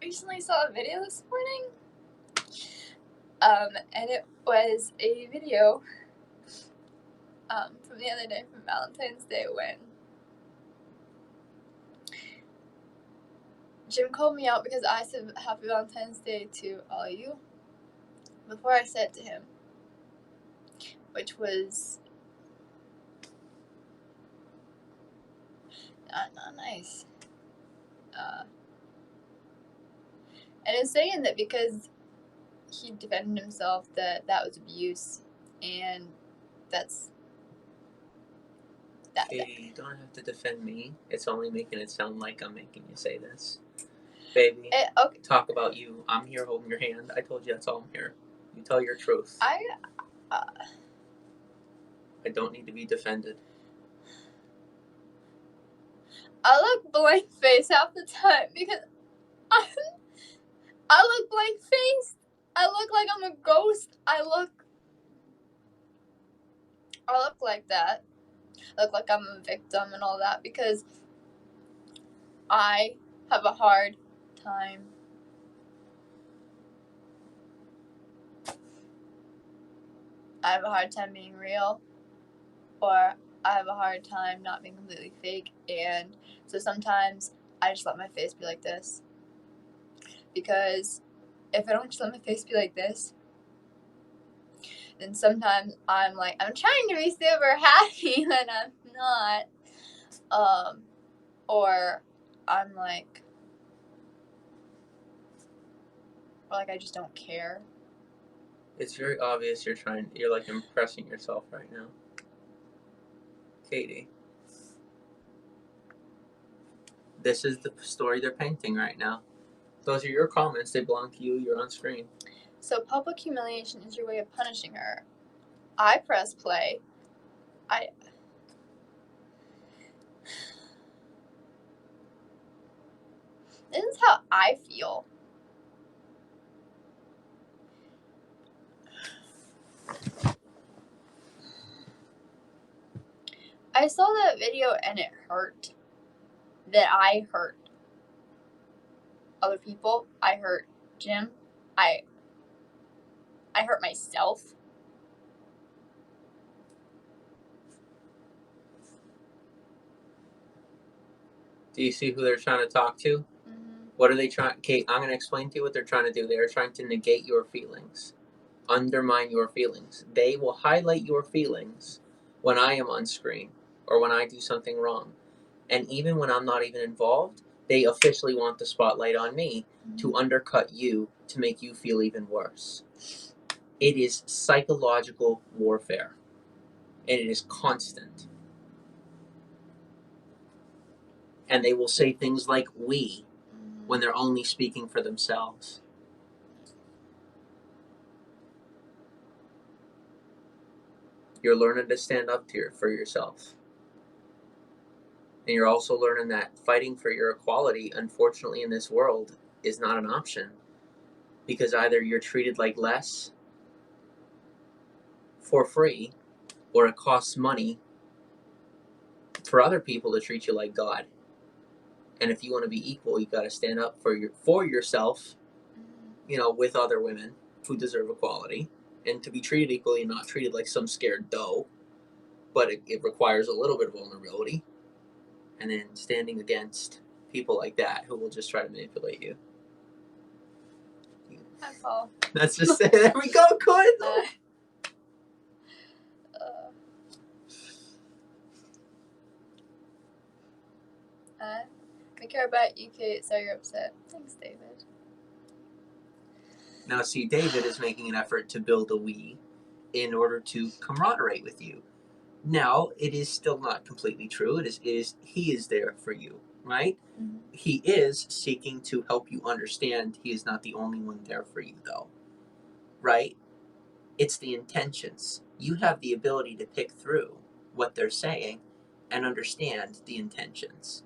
recently saw a video this morning, and it was a video from the other day, from Valentine's Day, when Jim called me out because I said Happy Valentine's Day to all you before I said it to him, which was not nice. And it's saying that because he defended himself that was abuse, and that's that. You don't have to defend me. It's only making it sound like I'm making you say this. Baby, okay. Talk about you. I'm here holding your hand. I told you that's all I'm here. You tell your truth. I don't need to be defended. I look blank faced half the time because I look blank faced. I look like I'm a ghost. I look like that. I look like I'm a victim and all that because I have a hard time being real, or I have a hard time not being completely fake, and so sometimes I just let my face be like this, because if I don't just let my face be like this, then sometimes I'm like, I'm trying to be super happy when I'm not, or I'm like, I just don't care. It's very obvious you're like impressing yourself right now. Katie. This is the story they're painting right now. Those are your comments. They belong to you. You're on screen. So public humiliation is your way of punishing her. I press play. This is how I feel. I saw that video and it hurt. That I hurt other people. I hurt Jim. I hurt myself. Do you see who they're trying to talk to? Mm-hmm. What are they trying? Kate, I'm going to explain to you what they're trying to do. They are trying to negate your feelings, undermine your feelings. They will highlight your feelings when I am on screen or when I do something wrong. And even when I'm not even involved, they officially want the spotlight on me to undercut you, to make you feel even worse. It is psychological warfare, and it is constant. And they will say things like we when they're only speaking for themselves. You're learning to stand up for yourself. And you're also learning that fighting for your equality, unfortunately, in this world is not an option. Because either you're treated like less for free, or it costs money for other people to treat you like God. And if you want to be equal, you've got to stand up for yourself, with other women who deserve equality, and to be treated equally and not treated like some scared doe. But it requires a little bit of vulnerability, and then standing against people like that who will just try to manipulate you. That's all. That's just it. There we go. Good. I care about you, Kate. Sorry you're upset. Thanks, David. Now, see, David is making an effort to build a we in order to camaraderie with you. Now, it is still not completely true. He is there for you, right? Mm-hmm. He is seeking to help you understand he is not the only one there for you, though, right? It's the intentions. You have the ability to pick through what they're saying and understand the intentions.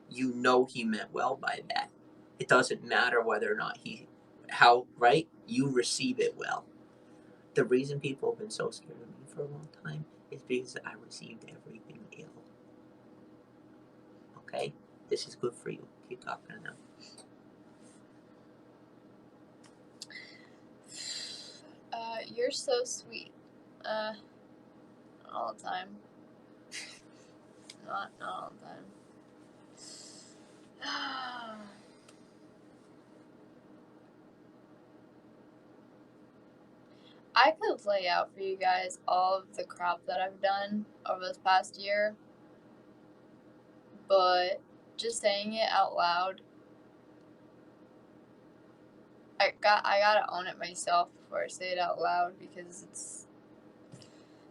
You know he meant well by that. It doesn't matter whether or not right? You receive it well. The reason people have been so scared of me for a long time is because I received everything ill. Okay? This is good for you. Keep talking now. You're so sweet. All the time. Not all the time. I could lay out for you guys all of the crap that I've done over this past year, but just saying it out loud, I gotta own it myself before I say it out loud, because if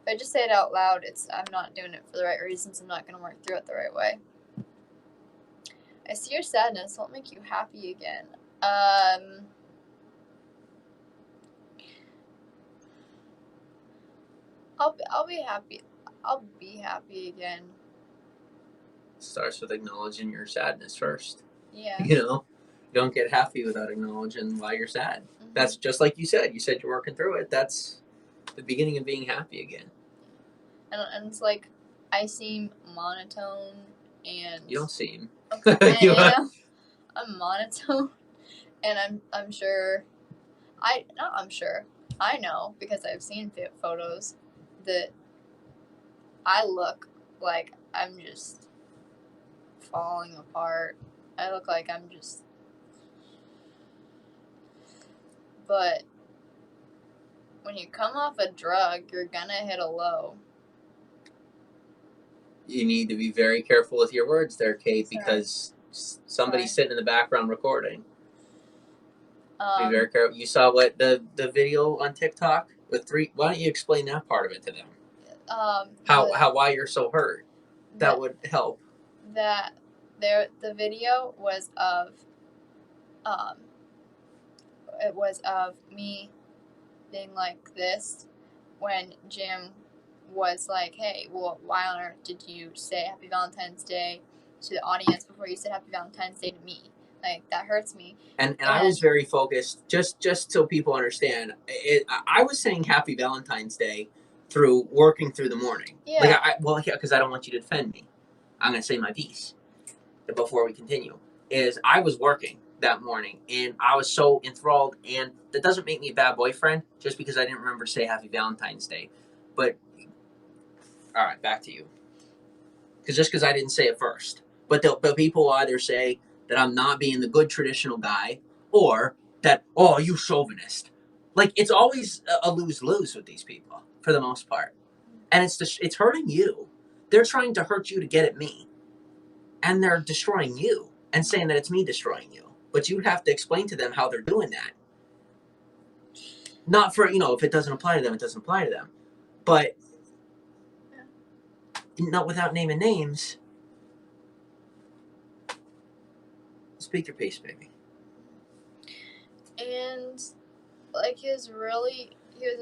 I just say it out loud, I'm not doing it for the right reasons. I'm not gonna work through it the right way. I see your sadness. Won't make you happy again. I'll be happy. I'll be happy again. Starts with acknowledging your sadness first. Yeah. You don't get happy without acknowledging why you're sad. Mm-hmm. That's just like you said. You said you're working through it. That's the beginning of being happy again. And it's like, I seem monotone, and you don't seem. I am. I'm monotone, and I'm sure. I know, because I've seen photos, that I look like I'm just falling apart. I look like I'm just. But when you come off a drug, you're gonna hit a low. You need to be very careful with your words there, Kate, because somebody's sitting in the background recording. Be very careful. You saw what the video on TikTok with 3. Why don't you explain that part of it to them? Why you're so hurt? That would help. The video was of it was of me being like this when Jim was like, "Hey, well, why on earth did you say Happy Valentine's Day to the audience before you said Happy Valentine's Day to me? Like, that hurts me." And I was very focused, just so people understand. I was saying Happy Valentine's Day through working through the morning. Yeah. Because I don't want you to defend me. I'm going to say my piece before we continue. I was working that morning, and I was so enthralled, and that doesn't make me a bad boyfriend just because I didn't remember to say Happy Valentine's Day. But, all right, back to you. Because I didn't say it first. But people will either say that I'm not being the good traditional guy, or that, oh, you chauvinist. Like, it's always a lose-lose with these people, for the most part. And it's hurting you. They're trying to hurt you to get at me. And they're destroying you and saying that it's me destroying you. But you have to explain to them how they're doing that. Not for, if it doesn't apply to them, it doesn't apply to them. But not without naming names. Speak your piece, baby. And, like, he was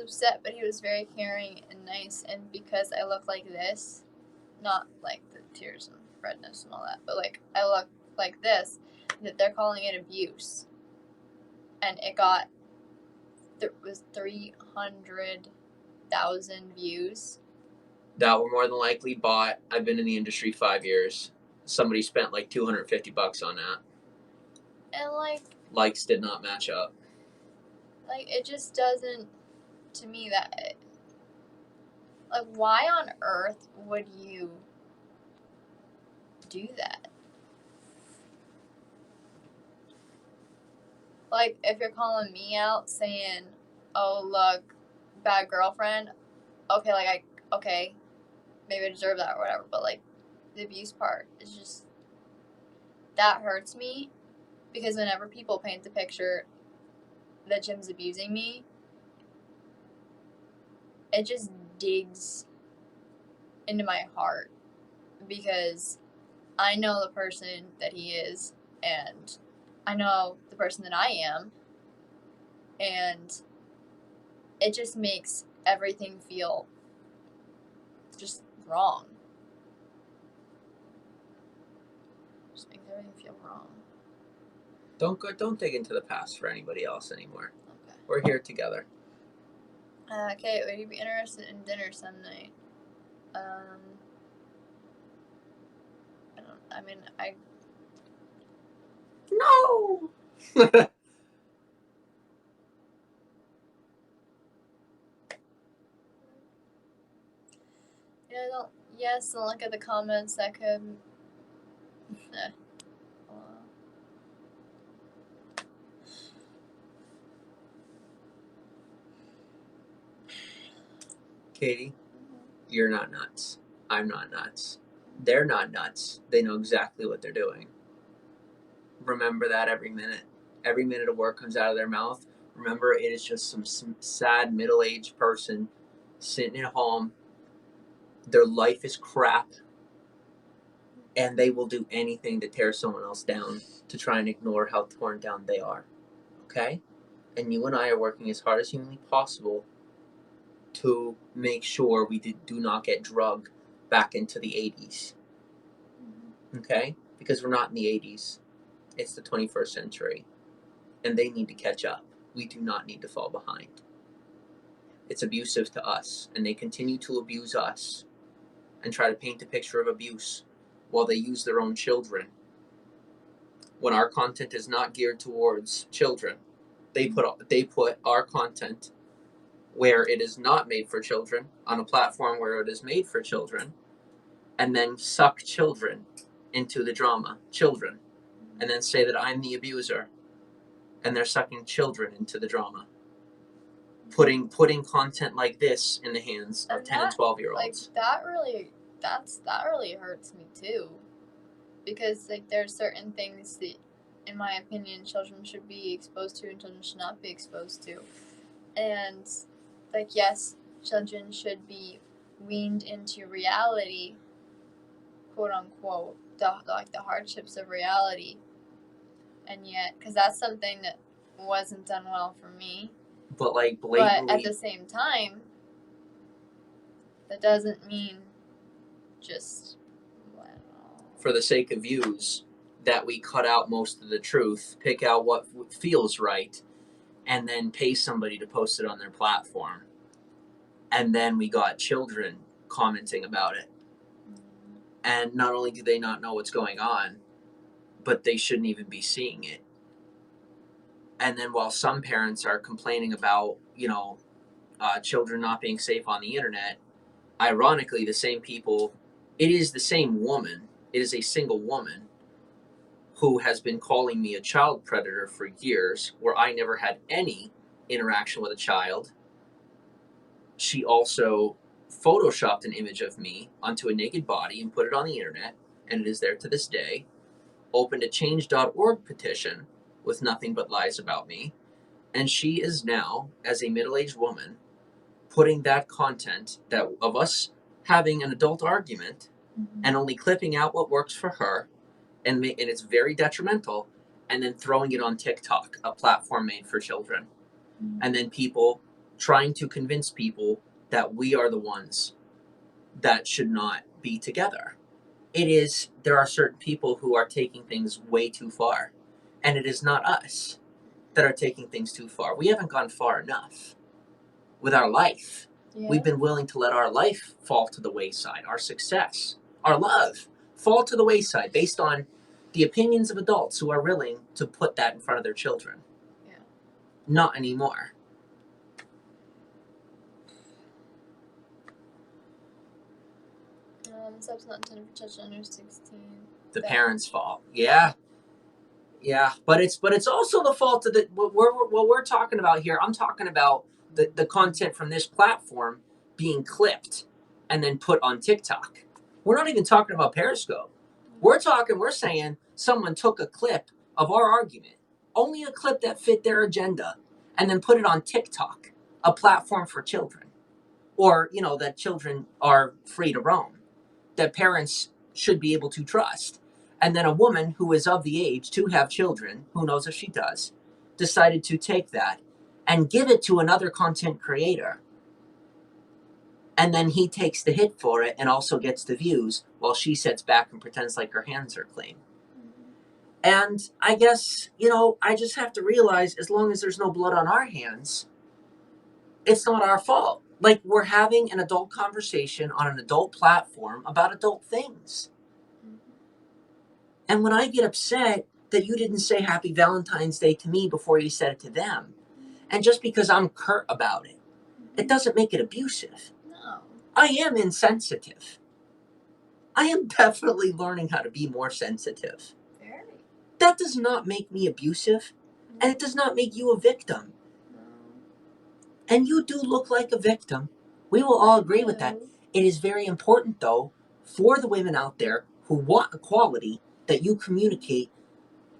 upset, but he was very caring and nice. And because I look like this, not like the tears and redness and all that, but like I look like this, that they're calling it abuse. And it was 300,000 views. That were more than likely bought. I've been in the industry 5 years. Somebody spent like $250 on that. And likes did not match up. Like, it just doesn't, to me, that, like, why on earth would you do that? Like, if you're calling me out saying, "Oh, look, bad girlfriend," okay, okay, maybe I deserve that or whatever, but, like, the abuse part is just, that hurts me, because whenever people paint the picture that Jim's abusing me, it just digs into my heart, because I know the person that he is, and I know the person that I am, and it just makes everything feel just wrong. Just makes everything feel wrong. Don't dig into the past for anybody else anymore. Okay. We're here together. Okay, would you be interested in dinner some night? No. Yes, and look at the comments that could. Katie, you're not nuts. I'm not nuts. They're not nuts. They know exactly what they're doing. Remember that every minute. Every minute a word comes out of their mouth. Remember, it is just some sad middle-aged person sitting at home. Their life is crap. And they will do anything to tear someone else down to try and ignore how torn down they are. Okay? And you and I are working as hard as humanly possible to make sure we do not get drugged back into the 80s. Okay? Because we're not in the 80s. It's the 21st century. And they need to catch up. We do not need to fall behind. It's abusive to us. And they continue to abuse us and try to paint a picture of abuse while they use their own children. When our content is not geared towards children, they put our content where it is not made for children on a platform where it is made for children, and then suck children into the drama, and then say that I'm the abuser, and they're sucking children into the drama, putting content like this in the hands of 10 and 12-year-olds. Like that really hurts me too, because like there's certain things that, in my opinion, children should be exposed to and children should not be exposed to. And like, yes, children should be weaned into reality, quote unquote, the hardships of reality. And yet, because that's something that wasn't done well for me. But like blatantly. But at the same time, that doesn't mean just, I don't know, for the sake of views, that we cut out most of the truth, pick out what feels right, and then pay somebody to post it on their platform. And then we got children commenting about it. And not only do they not know what's going on, but they shouldn't even be seeing it. And then while some parents are complaining about, children not being safe on the internet, ironically, the same people, it is the same woman, it is a single woman who has been calling me a child predator for years, where I never had any interaction with a child. She also photoshopped an image of me onto a naked body and put it on the internet, and it is there to this day. Opened a change.org petition with nothing but lies about me, and she is now, as a middle-aged woman, putting that content that of us having an adult argument and only clipping out what works for her, and it's very detrimental, and then throwing it on TikTok, a platform made for children. And then people trying to convince people that we are the ones that should not be together. There are certain people who are taking things way too far, and it is not us that are taking things too far. We haven't gone far enough with our life. Yeah. We've been willing to let our life fall to the wayside, our success, our love fall to the wayside based on the opinions of adults who are willing to put that in front of their children. Yeah. Not anymore. Sub's not intended for children under 16. The parents' fault. Yeah. Yeah, but it's also the fault of what we're talking about here. I'm talking about the content from this platform being clipped and then put on TikTok. We're not even talking about Periscope. We're saying someone took a clip of our argument, only a clip that fit their agenda, and then put it on TikTok, a platform for children. Or, that children are free to roam, that parents should be able to trust. And then a woman who is of the age to have children, who knows if she does, decided to take that and give it to another content creator. And then he takes the hit for it and also gets the views while she sits back and pretends like her hands are clean. And I guess, I just have to realize, as long as there's no blood on our hands, it's not our fault. Like, we're having an adult conversation on an adult platform about adult things. And when I get upset that you didn't say Happy Valentine's Day to me before you said it to them. And just because I'm curt about it, it doesn't make it abusive. No. I am insensitive. I am definitely learning how to be more sensitive. Very. That does not make me abusive, and it does not make you a victim. No. And you do look like a victim. We will all agree with that. It is very important, though, for the women out there who want equality, that you communicate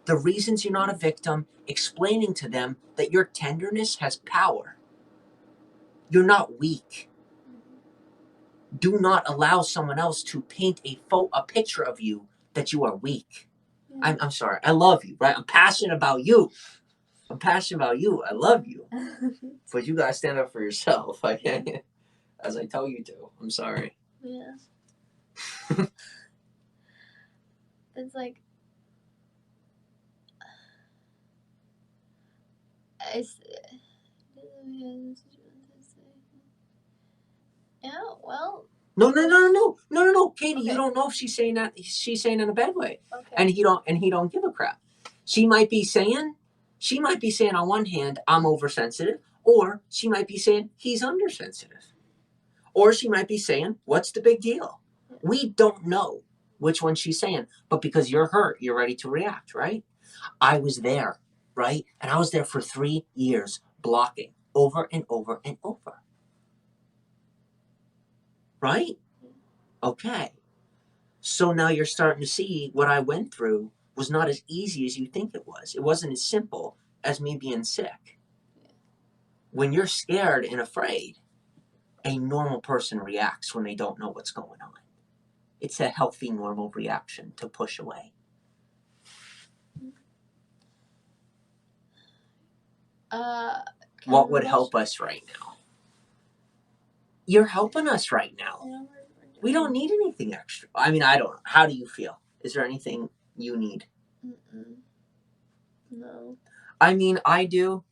the reasons you're not a victim, explaining to them that your tenderness has power. You're not weak. Do not allow someone else to paint a picture of you that you are weak. Yeah. I'm sorry. I love you, right? I'm passionate about you. I love you. But you gotta stand up for yourself. Okay? As I tell you to. I'm sorry. Yeah. It's like, yeah, well. No, Katie, Okay. You don't know if she's saying that. She's saying it in a bad way, okay. And he don't give a crap. She might be saying on one hand, I'm oversensitive, or she might be saying he's undersensitive, or she might be saying, what's the big deal? Yeah. We don't know which one she's saying, but because you're hurt, you're ready to react, right? I was there, right? And I was there for 3 years, blocking over and over and over. Right? Okay. So now you're starting to see what I went through was not as easy as you think it was. It wasn't as simple as me being sick. When you're scared and afraid, a normal person reacts when they don't know what's going on. It's a healthy, normal reaction to push away. What would help us right now? You're helping us right now. Yeah, we don't need anything extra. I mean, I don't know. How do you feel? Is there anything you need? No. I mean, I do.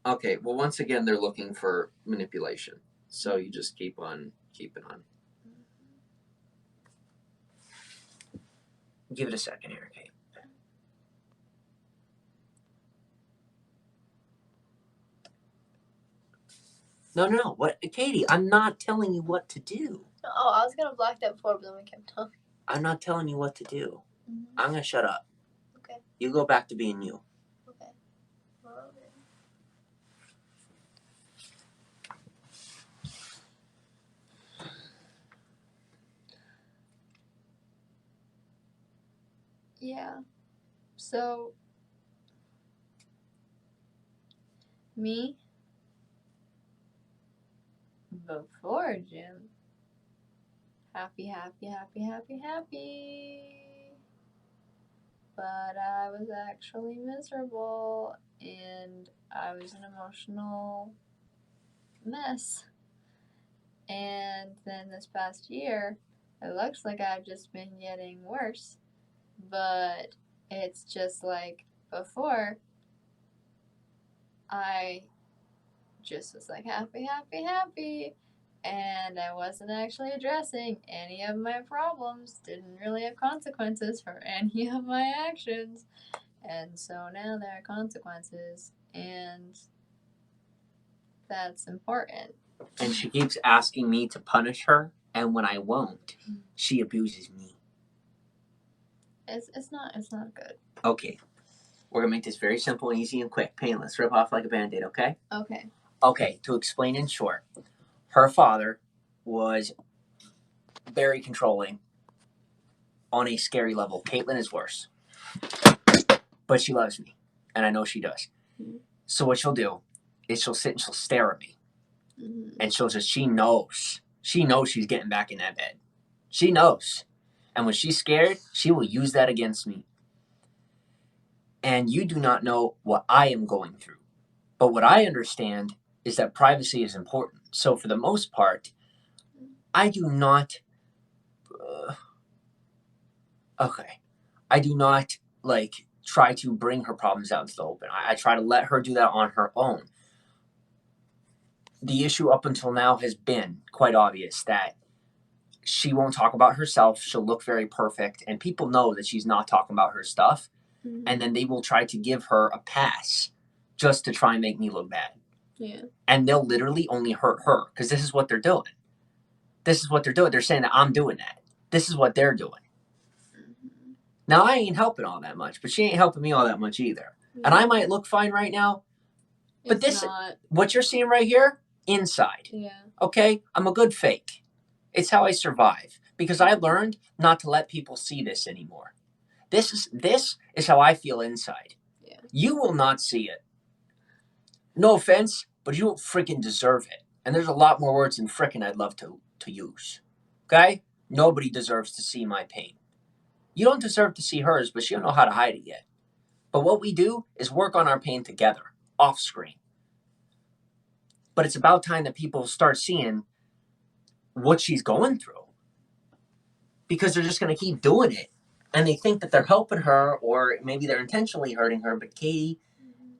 Okay, well, once again, they're looking for manipulation. So you just keep on keeping on. Give it a second here, Kate. No. What, Katie? I'm not telling you what to do. Oh, I was gonna block that before, but then we kept talking. I'm not telling you what to do. I'm gonna shut up. Okay. You go back to being you. Okay. Well, okay. Yeah. So, me, before gym, happy. But I was actually miserable, and I was an emotional mess. And then this past year, it looks like I've just been getting worse. But it's just like before, I just was like happy. And I wasn't actually addressing any of my problems, didn't really have consequences for any of my actions. And so now there are consequences, and that's important. And she keeps asking me to punish her, and when I won't, she abuses me. It's not good. Okay. We're going to make this very simple, easy, and quick. Painless. Rip off like a Band-Aid, okay? Okay. Okay, to explain in short, her father was very controlling on a scary level. Caitlin is worse. But she loves me, and I know she does. Mm-hmm. So what she'll do is she'll sit and she'll stare at me. Mm-hmm. And she knows she's getting back in that bed. She knows. And when she's scared, she will use that against me. And you do not know what I am going through. But what I understand is that privacy is important. So for the most part, I do not... I do not, try to bring her problems out into the open. I try to let her do that on her own. The issue up until now has been quite obvious that she won't talk about herself. She'll look very perfect, and people know that she's not talking about her stuff. Mhm. And then they will try to give her a pass just to try and make me look bad. Yeah. And they'll literally only hurt her because this is what they're doing. This is what they're doing. They're saying that I'm doing that. This is what they're doing. Mm-hmm. Now, I ain't helping all that much, but she ain't helping me all that much either. Yeah. And I might look fine right now, but It's not. what you're seeing right here, inside. Yeah. Okay? I'm a good fake. It's how I survive because I learned not to let people see this anymore. This is how I feel inside. Yeah. You will not see it. No offense, but you freaking deserve it. And there's a lot more words than frickin' I'd love to use. Okay? Nobody deserves to see my pain. You don't deserve to see hers, but she don't know how to hide it yet. But what we do is work on our pain together, off screen. But it's about time that people start seeing what she's going through. Because they're just going to keep doing it. And they think that they're helping her, or maybe they're intentionally hurting her. But Katie,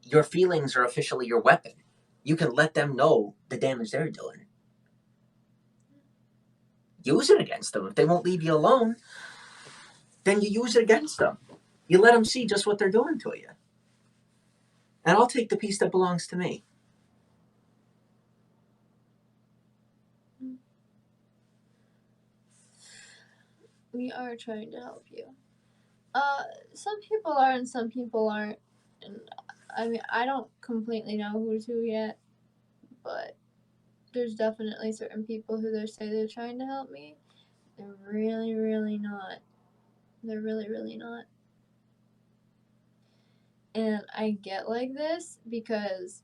your feelings are officially your weapon. You can let them know the damage they're doing. Use it against them. If they won't leave you alone, then you use it against them. You let them see just what they're doing to you. And I'll take the piece that belongs to me. We are trying to help you. Some people are and some people aren't. And I mean, I don't completely know who's who yet, but there's definitely certain people who they say they're trying to help me. They're really, really not. They're really, really not. And I get like this because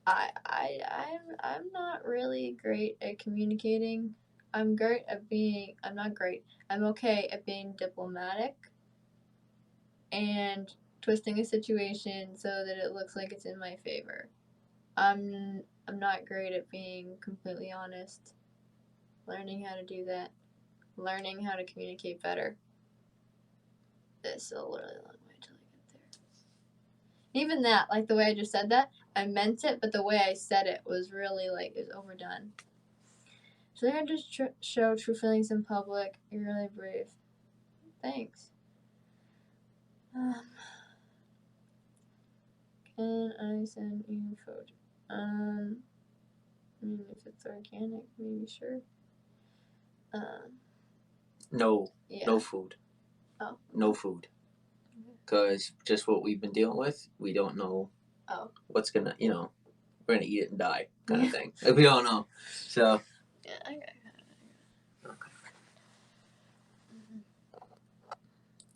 I'm not really great at communicating. I'm not great. I'm okay at being diplomatic and twisting a situation so that it looks like it's in my favor. I'm not great at being completely honest. Learning how to do that. Learning how to communicate better. It's a really long way till I get there. Even that, like the way I just said that, I meant it, but the way I said it was really like, it was overdone. So learn to show true feelings in public. You're really brave. Thanks. Can I send you a photo? I mean, if it's organic, maybe sure. No. Yeah. No food. Oh. No food. Because just what we've been dealing with, we don't know what's going to, we're going to eat it and die kind of thing. Like, we don't know. So. Yeah, I got it.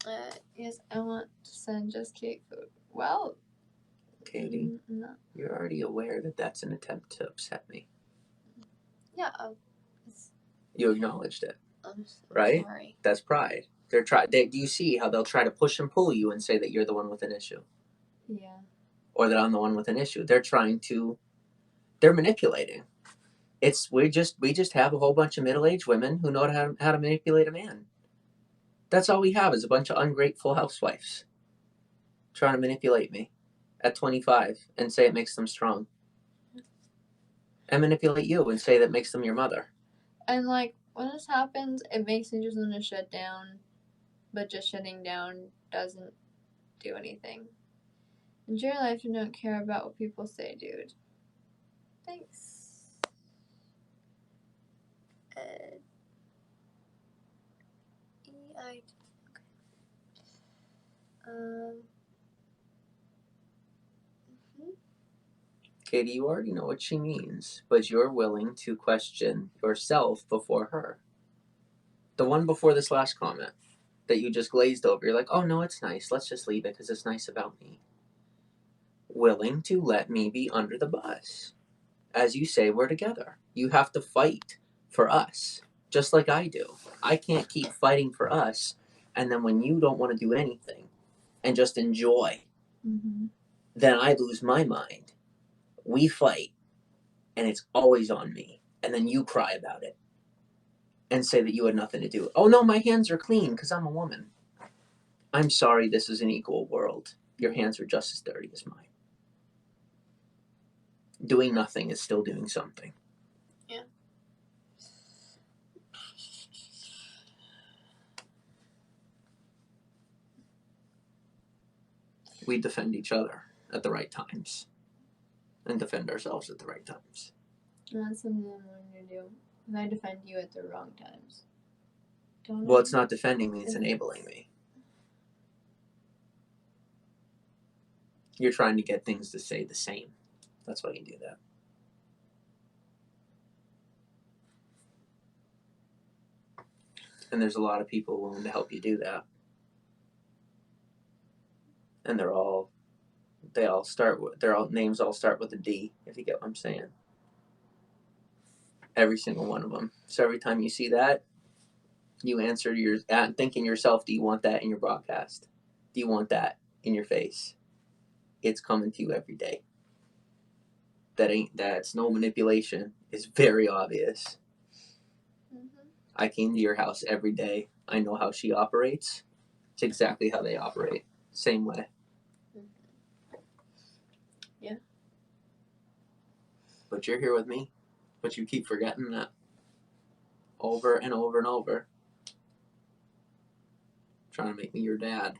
Okay. Yes, I want to send just cake food. Well, Katie, no. You're already aware that that's an attempt to upset me. Yeah. You acknowledged it. I'm right? Sorry. That's pride. Do you see how they'll try to push and pull you and say that you're the one with an issue? Yeah. Or that I'm the one with an issue. They're manipulating. We just have a whole bunch of middle-aged women who know how to manipulate a man. That's all we have is a bunch of ungrateful housewives trying to manipulate me at 25 and say it makes them strong. And manipulate you and say that makes them your mother. And like when this happens, it makes me just want to shut down, but just shutting down doesn't do anything. Enjoy your life and don't care about what people say, dude. Thanks. E-I. Okay. Katie, you already know what she means, but you're willing to question yourself before her. The one before this last comment that you just glazed over, you're like, oh no, it's nice. Let's just leave it because it's nice about me. Willing to let me be under the bus. As you say, we're together. You have to fight for us, just like I do. I can't keep fighting for us, and then when you don't want to do anything and just enjoy, then I lose my mind. We fight, and it's always on me, and then you cry about it and say that you had nothing to do with it. Oh no, my hands are clean because I'm a woman. I'm sorry, this is an equal world. Your hands are just as dirty as mine. Doing nothing is still doing something. Yeah. we defend each other at the right times and defend ourselves at the right times. That's something I'm learning to do. And I defend you at the wrong times. Don't Well, I? it's not defending me, it's enabling me. You're trying to get things to stay the same. That's why you do that. And there's a lot of people willing to help you do that. And their names all start with a D, if you get what I'm saying. Every single one of them. So every time you see that, you answer thinking yourself, do you want that in your broadcast? Do you want that in your face? It's coming to you every day. That's no manipulation. It's very obvious. Mm-hmm. I came to your house every day. I know how she operates. It's exactly how they operate. Same way. Mm-hmm. Yeah. But you're here with me. But you keep forgetting that. Over and over and over. Trying to make me your dad.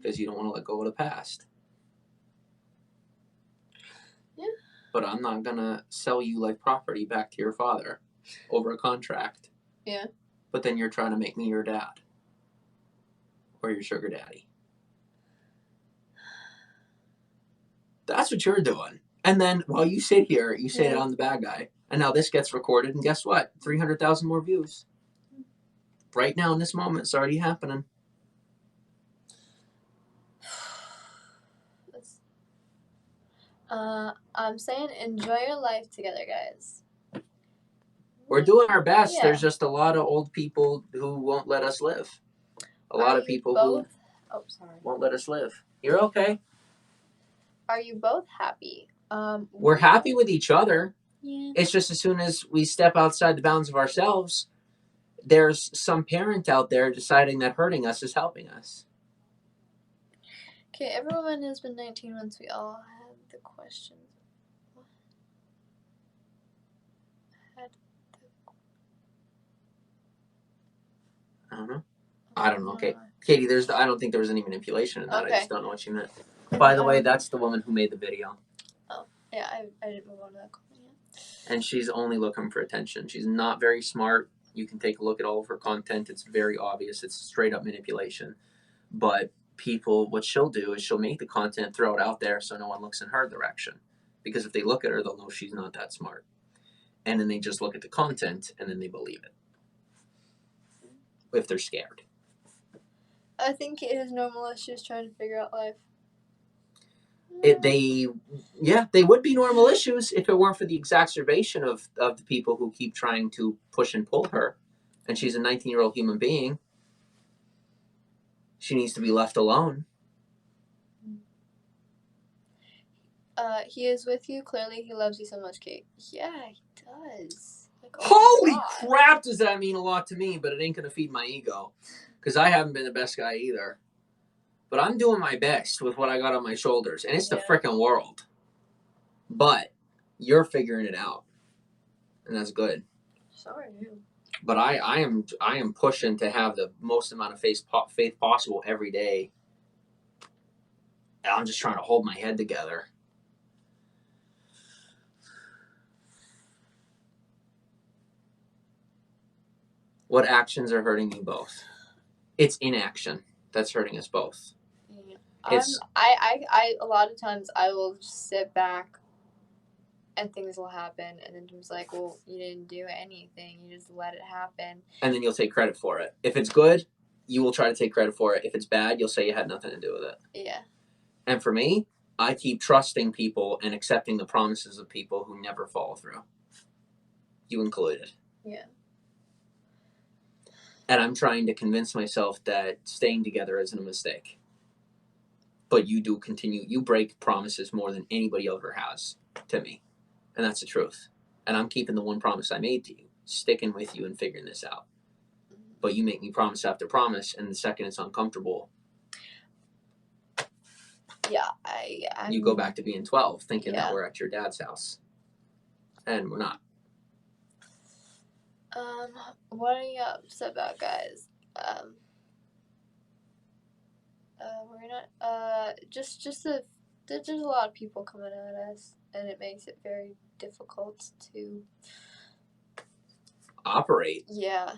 Because you don't want to let go of the past. Yeah. But I'm not going to sell you like property back to your father over a contract. Yeah. But then you're trying to make me your dad. Or your sugar daddy. That's what you're doing. And then while you sit here, you say that I'm the bad guy. And now this gets recorded, and guess what? 300,000 more views. Right now in this moment, it's already happening. I'm saying enjoy your life together, guys. We're doing our best. Yeah. There's just a lot of old people who won't let us live. A lot of people who won't let us live. You're okay. Are you both happy? We're happy with each other. Yeah. It's just as soon as we step outside the bounds of ourselves, there's some parent out there deciding that hurting us is helping us. Okay, every woman has been 19 months. We all had the questions. I don't know. Okay, Katie, I don't think there was any manipulation in that. Okay. I just don't know what you meant. By the way, that's the woman who made the video. Oh, yeah, I didn't move on to that comment yet. And she's only looking for attention. She's not very smart. You can take a look at all of her content. It's very obvious. It's straight up manipulation. But what she'll do is she'll make the content, throw it out there so no one looks in her direction. Because if they look at her, they'll know she's not that smart. And then they just look at the content and then they believe it. If they're scared. I think it is normal issues trying to figure out life. They would be normal issues if it weren't for the exacerbation of the people who keep trying to push and pull her. And she's a 19-year-old human being. She needs to be left alone. He is with you. Clearly, he loves you so much, Kate. Yeah, he does. Like, holy crap, does that mean a lot to me, but it ain't going to feed my ego. Because I haven't been the best guy either. But I'm doing my best with what I got on my shoulders. And it's the frickin' world. But you're figuring it out. And that's good. So are you. But I am pushing to have the most amount of faith possible every day. And I'm just trying to hold my head together. What actions are hurting you both? It's inaction that's hurting us both. Yeah. I a lot of times I will just sit back and things will happen and then Jim's like, well, you didn't do anything. You just let it happen. And then you'll take credit for it. If it's good, you will try to take credit for it. If it's bad, you'll say you had nothing to do with it. Yeah. And for me, I keep trusting people and accepting the promises of people who never follow through. You included. Yeah. And I'm trying to convince myself that staying together isn't a mistake. But you break promises more than anybody ever has to me. And that's the truth. And I'm keeping the one promise I made to you, sticking with you and figuring this out. But you make me promise after promise, and the second it's uncomfortable, you go back to being 12, thinking that we're at your dad's house. And we're not. What are you upset about, guys? We're not. There's a lot of people coming at us, and it makes it very difficult to operate. Yeah.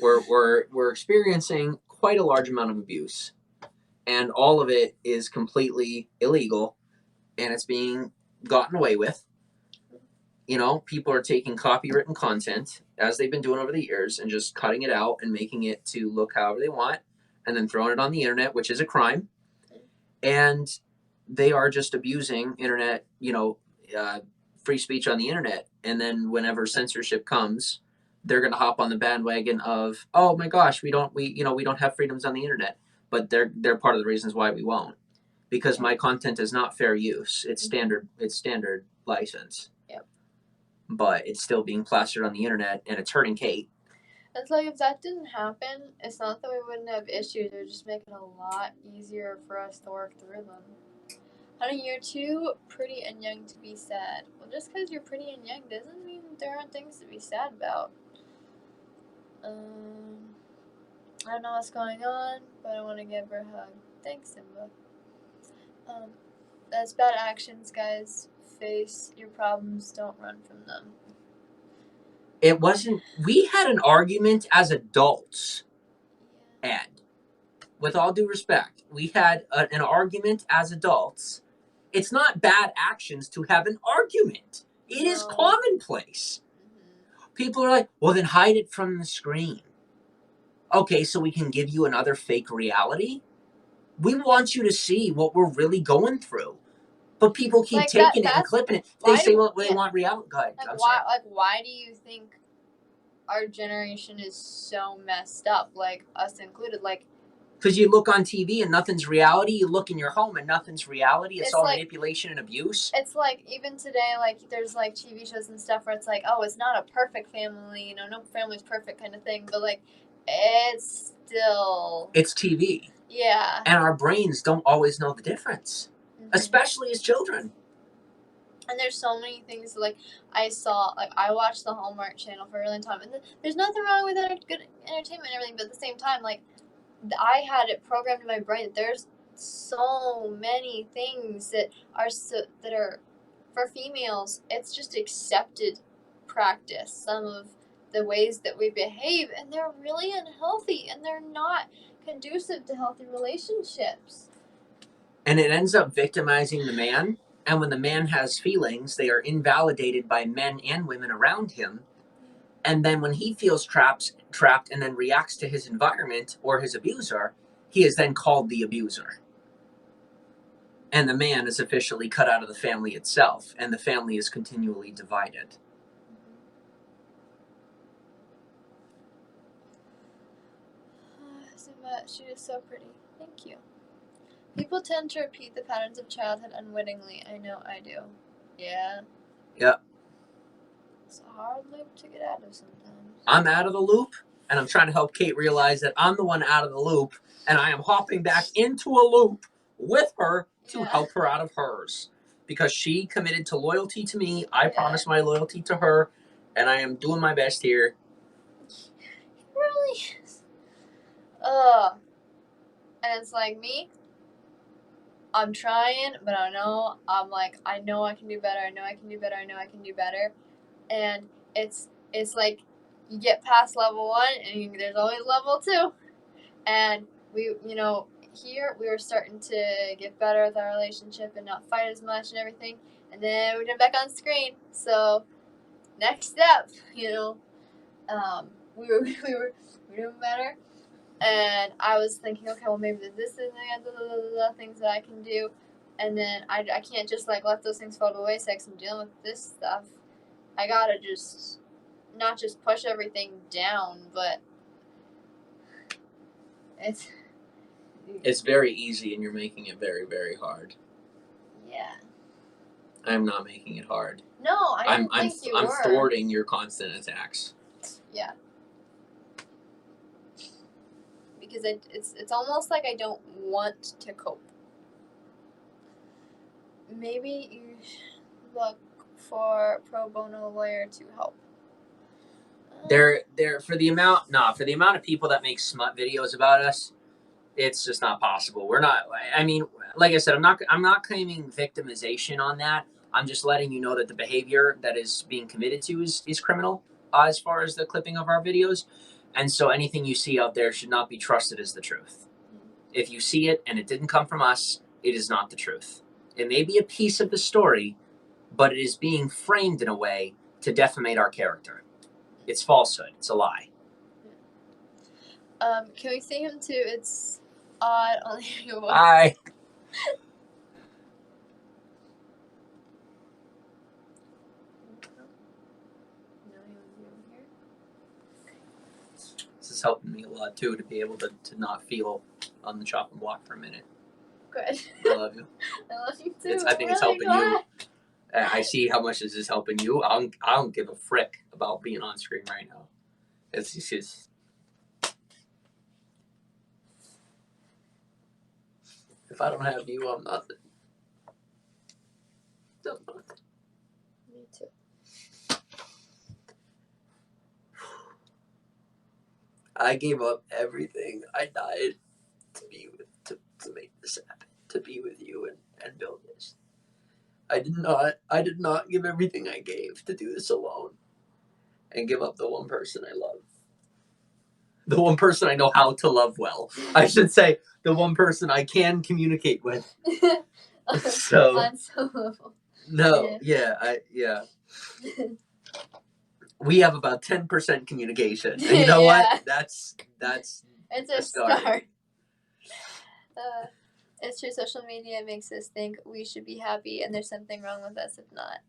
We're experiencing quite a large amount of abuse, and all of it is completely illegal, and it's being gotten away with. You know, people are taking copywritten content, as they've been doing over the years, and just cutting it out and making it to look however they want, and then throwing it on the internet, which is a crime. And they are just abusing internet, free speech on the internet. And then whenever censorship comes, they're going to hop on the bandwagon of, oh my gosh, we don't have freedoms on the internet. But they're part of the reasons why we won't, because my content is not fair use. It's standard license. Yep. But it's still being plastered on the internet, and it's hurting Kate. It's like, if that didn't happen, it's not that we wouldn't have issues. It would just make it a lot easier for us to work through them. Honey, you're too pretty and young to be sad. Well, just because you're pretty and young doesn't mean there aren't things to be sad about. I don't know what's going on, but I want to give her a hug. Thanks, Simba. That's bad actions, guys. Face your problems, don't run from them. It wasn't. We had an argument as adults, Ed. With all due respect, we had an argument as adults. It's not bad actions to have an argument. It is commonplace. People are like, well, then hide it from the screen. Okay, so we can give you another fake reality? We want you to see what we're really going through. But people keep taking it and clipping it. They say, well, they want reality. Go ahead. Why do you think our generation is so messed up? Like, us included. Like, because you look on TV and nothing's reality. You look in your home and nothing's reality. It's all like, manipulation and abuse. It's like, even today, like, there's like TV shows and stuff where it's like, oh, it's not a perfect family, no family's perfect kind of thing. But like, it's still... It's TV. Yeah. And our brains don't always know the difference, especially as children. And there's so many things, like, I watched the Hallmark Channel for a really long time, and there's nothing wrong with good entertainment and everything, but at the same time, like, I had it programmed in my brain that there's so many things that are for females. It's just accepted practice, some of the ways that we behave, and they're really unhealthy, and they're not conducive to healthy relationships. And it ends up victimizing the man, and when the man has feelings, they are invalidated by men and women around him. And then when he feels trapped and then reacts to his environment or his abuser, he is then called the abuser. And the man is officially cut out of the family itself, and the family is continually divided. She is so pretty. Thank you. People tend to repeat the patterns of childhood unwittingly. I know I do. Yeah. Yep. It's a hard loop to get out of sometimes. I'm out of the loop, and I'm trying to help Kate realize that I'm the one out of the loop, and I am hopping back into a loop with her to help her out of hers. Because she committed to loyalty to me, I promised my loyalty to her, and I am doing my best here. Really? And it's like, me, I'm trying, but I know I can do better, I know I can do better, I know I can do better. And it's like, you get past level 1, and there's always level 2. And here we were starting to get better with our relationship and not fight as much and everything. And then we went back on screen. So, next step, we were doing better. And I was thinking, okay, well, maybe this is the things that I can do. And then I can't just, like, let those things fall to the wayside because I'm dealing with this stuff. I gotta just, not just push everything down, but it's very easy, and you're making it very, very hard. Yeah. I'm not making it hard. No, I didn't think you were. I'm thwarting your constant attacks. Yeah. Because it's almost like I don't want to cope. Maybe you should look for a pro bono lawyer to help. For the amount of people that make smut videos about us, It's just not possible. We're not. I mean, like I said, I'm not claiming victimization on that. I'm just letting you know that the behavior that is being committed to is criminal as far as the clipping of our videos, and so anything you see out there should not be trusted as the truth. If you see it and it didn't come from us, it is not the truth. It may be a piece of the story, but it is being framed in a way to defamate our character. It's falsehood. It's a lie. Can we sing him to It's Odd Only Your Voice? Hi. This is helping me a lot too, to be able to not feel on the chopping block for a minute. Good. I love you. I love you too. I think it's helping you. I see how much this is helping you. I don't give a frick about being on screen right now. It's just if I don't have you, I'm nothing. I'm nothing. Me too. I gave up everything. I died to be with to make this happen. To be with you and build this. I did not give everything I gave to do this alone. And give up the one person I love. The one person I know how to love well. I should say the one person I can communicate with. So On some level. no, yeah. We have about 10% communication. And you know what? That's it's a start. It's true, social media makes us think we should be happy and there's something wrong with us if not.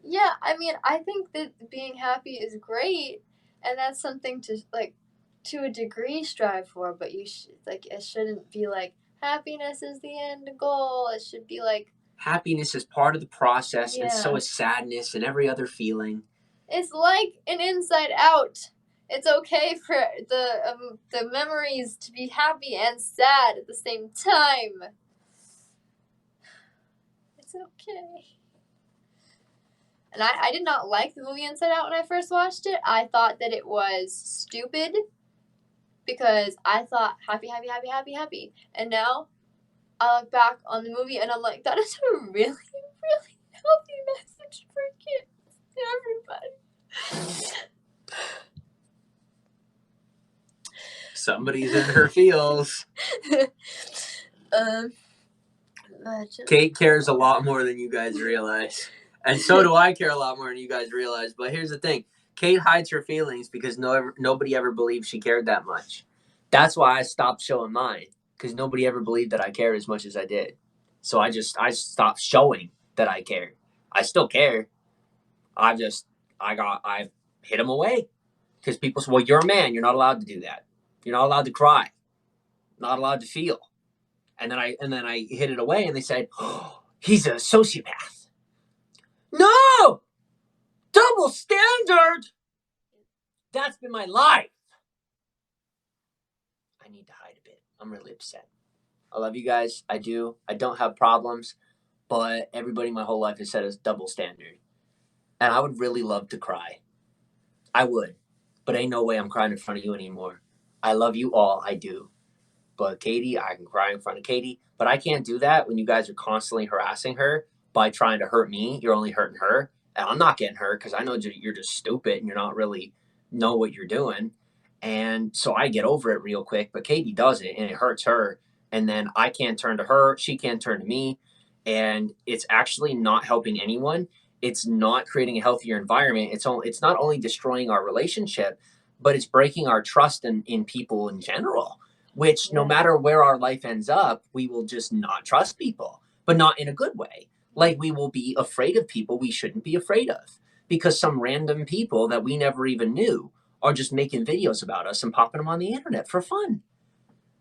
Yeah, I mean, I think that being happy is great, and that's something to, like, to a degree strive for, but you it shouldn't be like happiness is the end goal. It should be like happiness is part of the process, and so is sadness and every other feeling. It's like an Inside Out. It's okay for the memories to be happy and sad at the same time. It's okay. And I did not like the movie Inside Out when I first watched it. I thought that it was stupid because I thought happy. And now I look back on the movie and I'm like, that is a really, really healthy message for kids and everybody. Somebody's in her feels. Kate cares a lot more than you guys realize. And so do I care a lot more than you guys realize. But here's the thing. Kate hides her feelings because nobody ever believed she cared that much. That's why I stopped showing mine. Because nobody ever believed that I cared as much as I did. So I stopped showing that I cared. I still care. I hid them away. Because people say, well, you're a man. You're not allowed to do that. You're not allowed to cry. Not allowed to feel. And then I hid it away and they said, oh, he's a sociopath. No! Double standard! That's been my life. I need to hide a bit. I'm really upset. I love you guys. I do. I don't have problems. But everybody my whole life has said it's double standard. And I would really love to cry. I would. But ain't no way I'm crying in front of you anymore. I love you all. I do. But Katie, I can cry in front of Katie. But I can't do that when you guys are constantly harassing her by trying to hurt me. You're only hurting her. And I'm not getting hurt because I know you're just stupid and you're not really know what you're doing. And so I get over it real quick. But Katie does it and it hurts her. And then I can't turn to her. She can't turn to me. And it's actually not helping anyone. It's not creating a healthier environment. It's not only destroying our relationship, but it's breaking our trust in people in general. Which no matter where our life ends up, we will just not trust people, but not in a good way. Like we will be afraid of people we shouldn't be afraid of because some random people that we never even knew are just making videos about us and popping them on the internet for fun.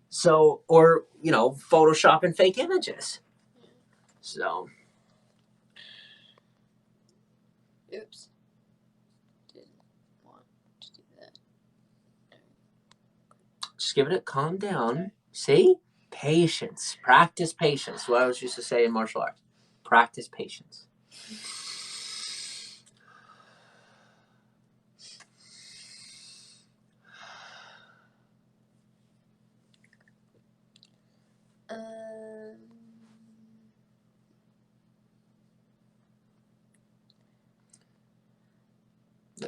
So, or, photoshopping fake images. So. Oops. Didn't want to do that. Just give it calm down. See? Patience. Practice patience. What I was used to say in martial arts. Practice patience.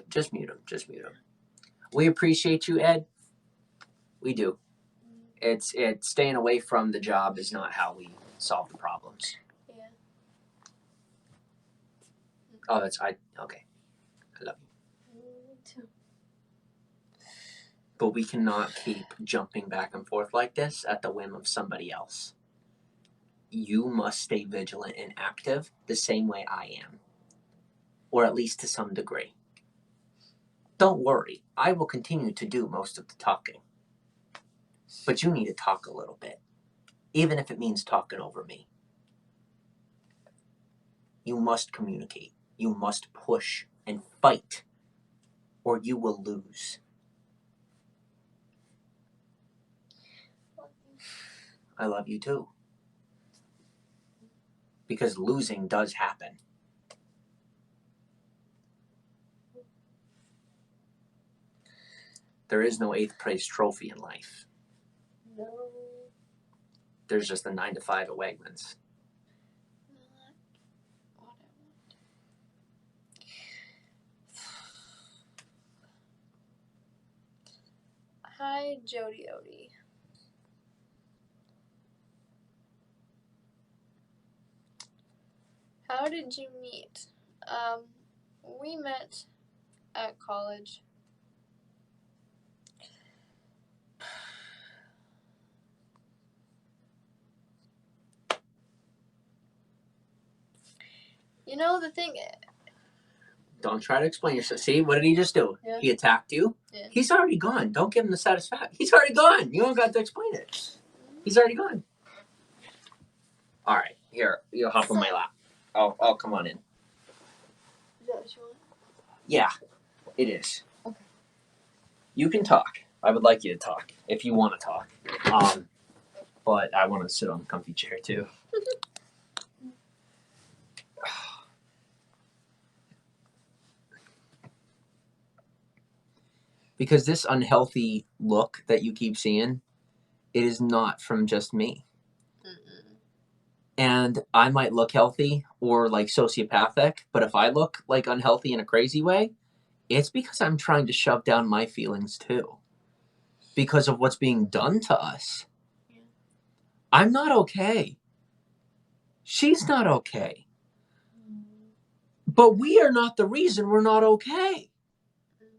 Just mute him. Just mute him. We appreciate you, Ed. We do. It's staying away from the job is not how we solve the problems. Yeah. Oh, okay. I love you. Me too. But we cannot keep jumping back and forth like this at the whim of somebody else. You must stay vigilant and active the same way I am, or at least to some degree. Don't worry, I will continue to do most of the talking. But you need to talk a little bit, even if it means talking over me. You must communicate. You must push and fight, or you will lose. I love you too. Because losing does happen. There is no 8th place trophy in life. No. There's just a 9 to 5 at Wegmans. Not what I want. Hi, Jody Odie. How did you meet? We met at college. You know, the thing. Don't try to explain yourself. See, what did he just do? Yeah. He attacked you? Yeah. He's already gone. Don't give him the satisfaction. He's already gone. You don't got to explain it. He's already gone. All right. Here, you'll hop on my lap. I'll come on in. Is that what you want? Yeah, it is. Okay. You can talk. I would like you to talk if you want to talk. But I want to sit on the comfy chair too. Because this unhealthy look that you keep seeing, it is not from just me. Mm-mm. And I might look healthy or like sociopathic, but if I look like unhealthy in a crazy way, it's because I'm trying to shove down my feelings too. Because of what's being done to us. Yeah. I'm not okay. She's not okay. But we are not the reason we're not okay.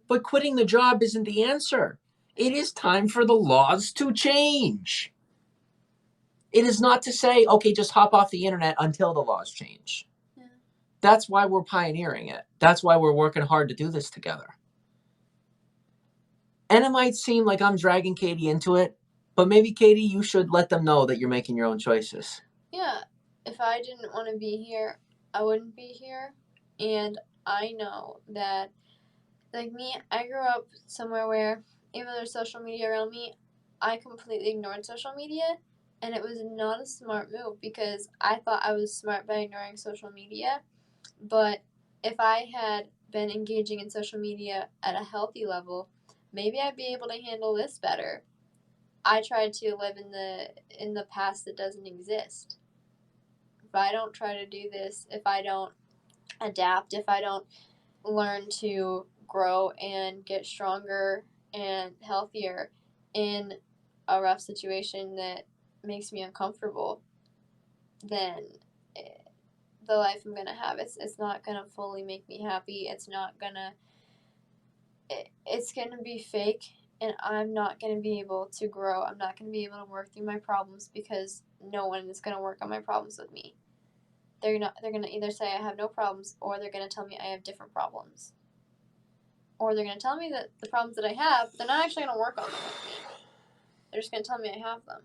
But quitting the job isn't the answer. It is time for the laws to change. It is not to say, okay, just hop off the internet until the laws change. Yeah. That's why we're pioneering it. That's why we're working hard to do this together. And it might seem like I'm dragging Katie into it, but maybe, Katie, you should let them know that you're making your own choices. Yeah. If I didn't want to be here, I wouldn't be here. And I know that, like me, I grew up somewhere where even though there's social media around me, I completely ignored social media. And it was not a smart move because I thought I was smart by ignoring social media. But if I had been engaging in social media at a healthy level, maybe I'd be able to handle this better. I tried to live in the past that doesn't exist. If I don't try to do this, if I don't adapt, if I don't learn to grow and get stronger and healthier in a rough situation that makes me uncomfortable, then the life I'm gonna have, it's not gonna fully make me happy. It's gonna be fake, and I'm not gonna be able to grow. I'm not gonna be able to work through my problems because no one is gonna work on my problems with me. They're gonna either say I have no problems, or they're gonna tell me I have different problems, or they're gonna tell me that the problems that I have, they're not actually gonna work on them with me. They're just gonna tell me I have them.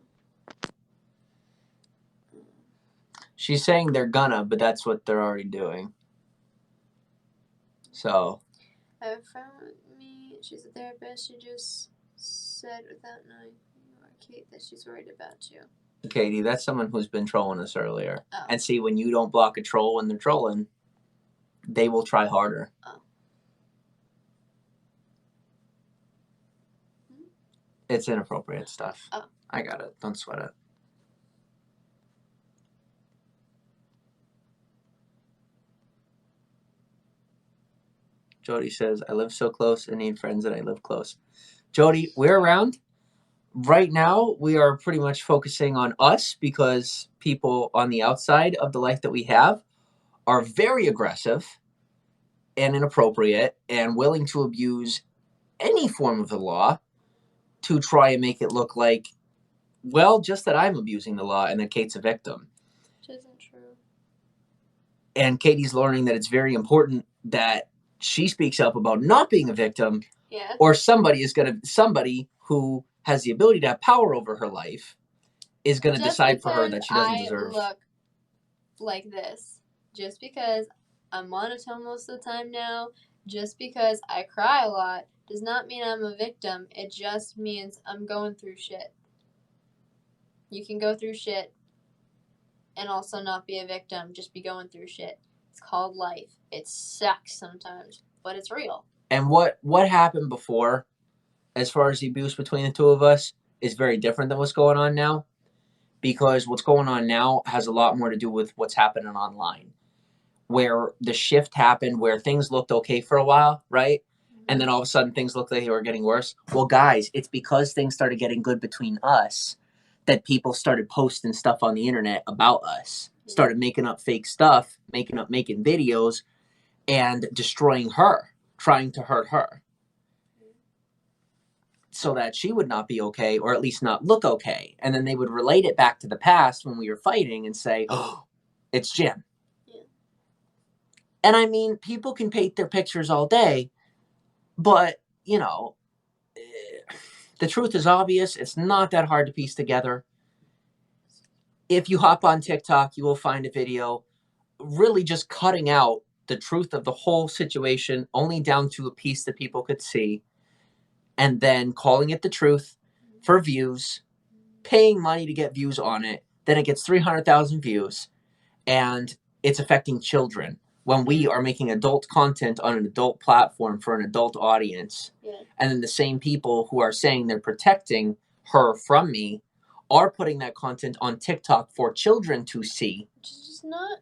She's saying they're gonna, but that's what they're already doing. So. I have a friend with me. She's a therapist. She just said without knowing you are Kate that she's worried about you. Katie, that's someone who's been trolling us earlier. Oh. And see, when you don't block a troll when they're trolling, they will try harder. Oh. It's inappropriate stuff. Oh. I got it. Don't sweat it. Jody says, I live so close and need friends that I live close. Jody, we're around. Right now, we are pretty much focusing on us because people on the outside of the life that we have are very aggressive and inappropriate and willing to abuse any form of the law to try and make it look like, well, just that I'm abusing the law and that Kate's a victim. Which isn't true. And Katie's learning that it's very important that she speaks up about not being a victim, or somebody who has the ability to have power over her life is going to decide for her that she doesn't deserve. I look like this, just because I'm monotone most of the time now, just because I cry a lot, does not mean I'm a victim. It just means I'm going through shit. You can go through shit and also not be a victim, just be going through shit. It's called life. It sucks sometimes, but it's real. And what happened before, as far as the abuse between the two of us, is very different than what's going on now. Because what's going on now has a lot more to do with what's happening online. Where the shift happened, where things looked okay for a while, right? And then all of a sudden things looked like they were getting worse. Well, guys, it's because things started getting good between us that people started posting stuff on the internet about us. Started making up fake stuff, making videos, and destroying her, trying to hurt her. So that she would not be okay, or at least not look okay. And then they would relate it back to the past when we were fighting and say, oh, it's Jim. Yeah. And I mean, people can paint their pictures all day, but, you know, the truth is obvious. It's not that hard to piece together. If you hop on TikTok, you will find a video really just cutting out the truth of the whole situation, only down to a piece that people could see, and then calling it the truth for views, paying money to get views on it. Then it gets 300,000 views, and it's affecting children when we are making adult content on an adult platform for an adult audience. Yeah. And then the same people who are saying they're protecting her from me are putting that content on TikTok for children to see. Which is just not.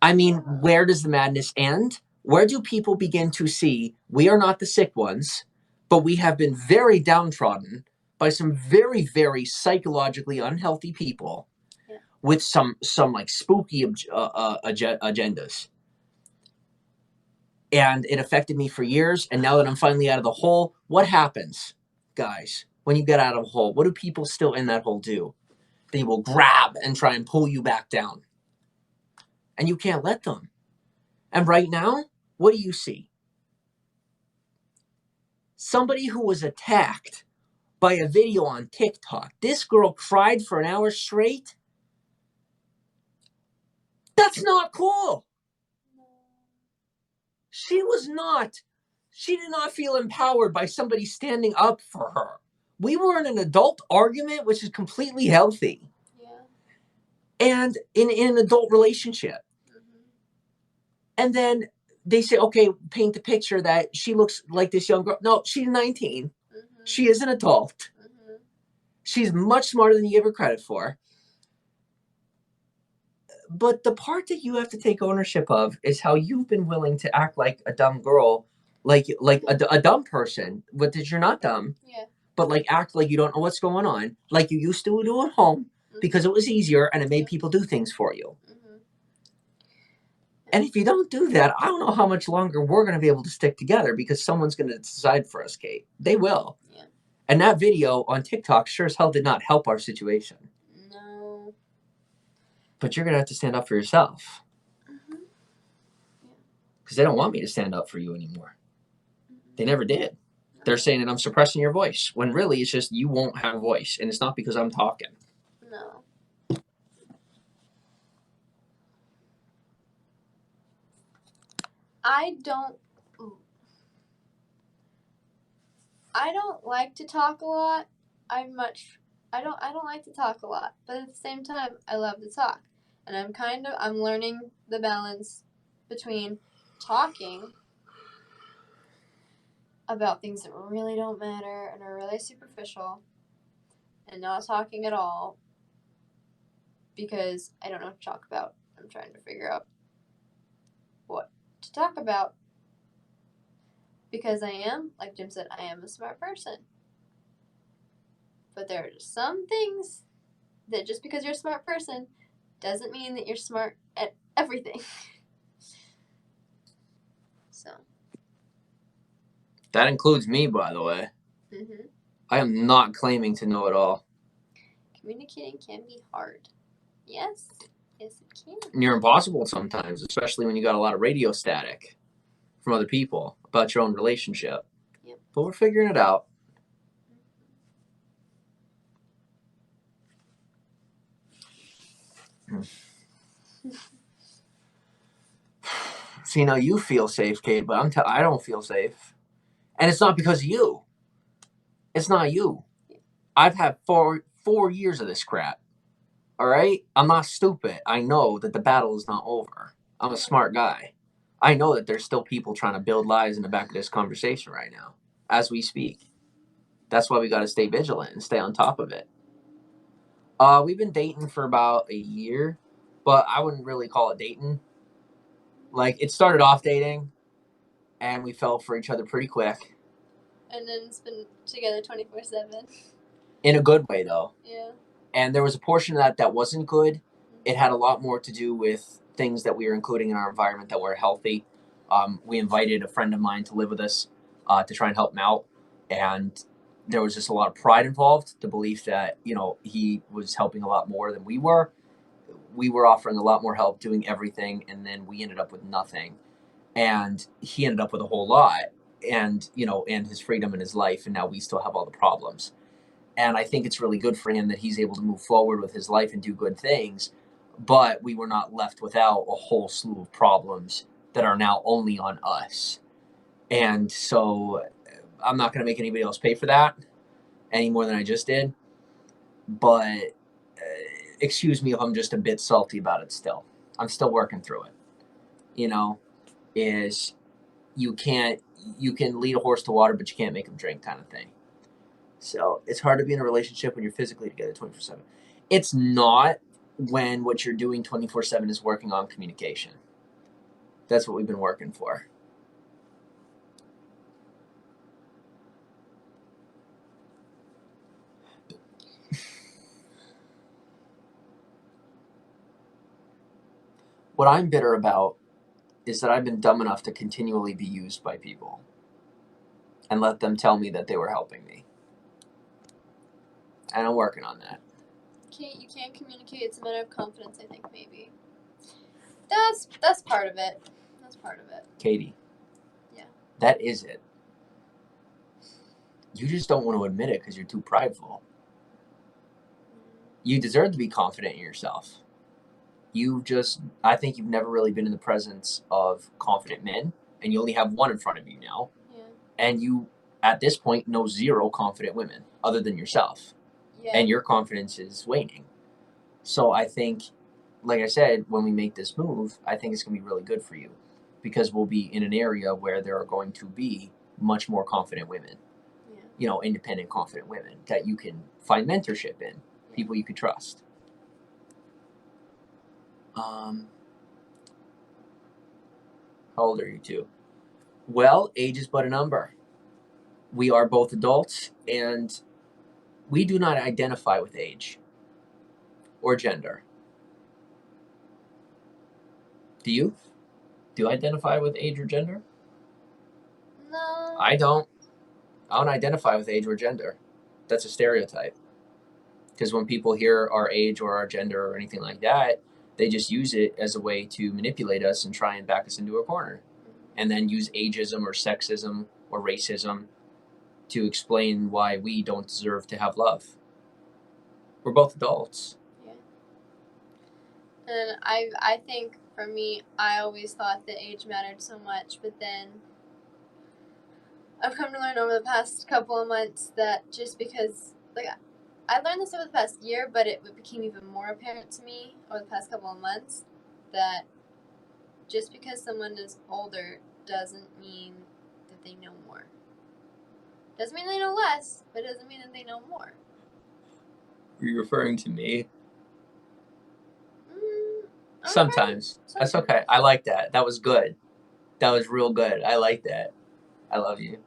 I mean, where does the madness end? Where do people begin to see we are not the sick ones, but we have been very downtrodden by some very, very psychologically unhealthy people, yeah, with some like spooky agendas. And it affected me for years. And now that I'm finally out of the hole, what happens, guys, when you get out of a hole? What do people still in that hole do? They will grab and try and pull you back down. And you can't let them. And right now, what do you see? Somebody who was attacked by a video on TikTok. This girl cried for an hour straight. That's not cool. She did not feel empowered by somebody standing up for her. We were in an adult argument, which is completely healthy. Yeah. And in an adult relationship. Mm-hmm. And then they say, okay, paint the picture that she looks like this young girl. No, she's 19. Mm-hmm. She is an adult. Mm-hmm. She's much smarter than you give her credit for. But the part that you have to take ownership of is how you've been willing to act like a dumb girl, like a dumb person, but that you're not dumb. Yeah. But like act like you don't know what's going on, like you used to do at home, mm-hmm, because it was easier and it made people do things for you. Mm-hmm. And if you don't do that, I don't know how much longer we're going to be able to stick together, because someone's going to decide for us, Kate. They will. Yeah. And that video on TikTok sure as hell did not help our situation. No. But you're going to have to stand up for yourself. Mm-hmm. Because they don't want me to stand up for you anymore. Mm-hmm. They never did. No. They're saying that I'm suppressing your voice, when really it's just you won't have a voice. And it's not because I'm talking. No. I don't like to talk a lot. I don't like to talk a lot, but at the same time, I love to talk. And I'm learning the balance between talking about things that really don't matter and are really superficial, and not talking at all because I don't know what to talk about. I'm trying to figure out what to talk about. Because I am, like Jim said, I am a smart person. But there are some things that just because you're a smart person doesn't mean that you're smart at everything. So. That includes me, by the way. Mm-hmm. I am not claiming to know it all. Communicating can be hard. Yes. Yes, it can. Near impossible sometimes, especially when you got a lot of radio static from other people about your own relationship. Yep. But we're figuring it out. See, now you feel safe, Kate, but I don't feel safe. And it's not because of you. It's not you. I've had four years of this crap. All right? I'm not stupid. I know that the battle is not over. I'm a smart guy. I know that there's still people trying to build lies in the back of this conversation right now as we speak. That's why we got to stay vigilant and stay on top of it. We've been dating for about a year, but I wouldn't really call it dating. Like, it started off dating, and we fell for each other pretty quick. And then it's been together 24/7. In a good way, though. Yeah. And there was a portion of that wasn't good. It had a lot more to do with things that we were including in our environment that were healthy. We invited a friend of mine to live with us to try and help him out. And there was just a lot of pride involved. The belief that, he was helping a lot more than we were. We were offering a lot more help, doing everything. And then we ended up with nothing. And he ended up with a whole lot. And, and his freedom in his life. And now we still have all the problems. And I think it's really good for him that he's able to move forward with his life and do good things. But we were not left without a whole slew of problems that are now only on us. And so I'm not going to make anybody else pay for that any more than I just did. But excuse me if I'm just a bit salty about it still. I'm still working through it. Is you can lead a horse to water, but you can't make him drink kind of thing. So it's hard to be in a relationship when you're physically together 24/7. It's not when what you're doing 24/7 is working on communication. That's what we've been working for. What I'm bitter about is that I've been dumb enough to continually be used by people and let them tell me that they were helping me. And I'm working on that. You can't communicate. It's a matter of confidence, I think, maybe. That's part of it. That's part of it. Katie. Yeah. That is it. You just don't want to admit it because you're too prideful. You deserve to be confident in yourself. I think you've never really been in the presence of confident men, and you only have one in front of you now. Yeah. And you, at this point, know zero confident women other than yourself. Yeah. And your confidence is waning. So I think, like I said, when we make this move, I think it's going to be really good for you because we'll be in an area where there are going to be much more confident women, independent, confident women that you can find mentorship in, people you can trust. How old are you two? Well, age is but a number. We are both adults, and we do not identify with age or gender. Do you? Do you identify with age or gender? No. I don't. I don't identify with age or gender. That's a stereotype. Because when people hear our age or our gender or anything like that, they just use it as a way to manipulate us and try and back us into a corner. And then use ageism or sexism or racism to explain why we don't deserve to have love. We're both adults. Yeah. And I think for me, I always thought that age mattered so much, but then I've come to learn over the past couple of months that just because, I learned this over the past year, but it became even more apparent to me over the past couple of months that just because someone is older doesn't mean that they know more. Doesn't mean they know less, but it doesn't mean that they know more. Are you referring to me? Sometimes. That's okay. I like that. That was good. That was real good. I like that. I love you.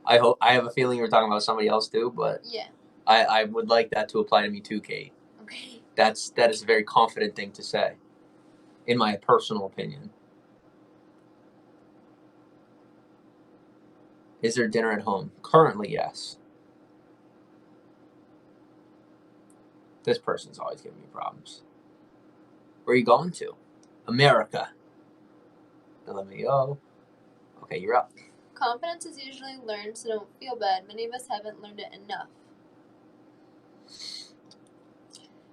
I have a feeling you were talking about somebody else too, but Yeah. I would like that to apply to me too, Kate. Okay. That is a very confident thing to say, in my personal opinion. Is there dinner at home? Currently, yes. This person's always giving me problems. Where are you going to? America. Let me go. Okay, you're up. Confidence is usually learned, so don't feel bad. Many of us haven't learned it enough.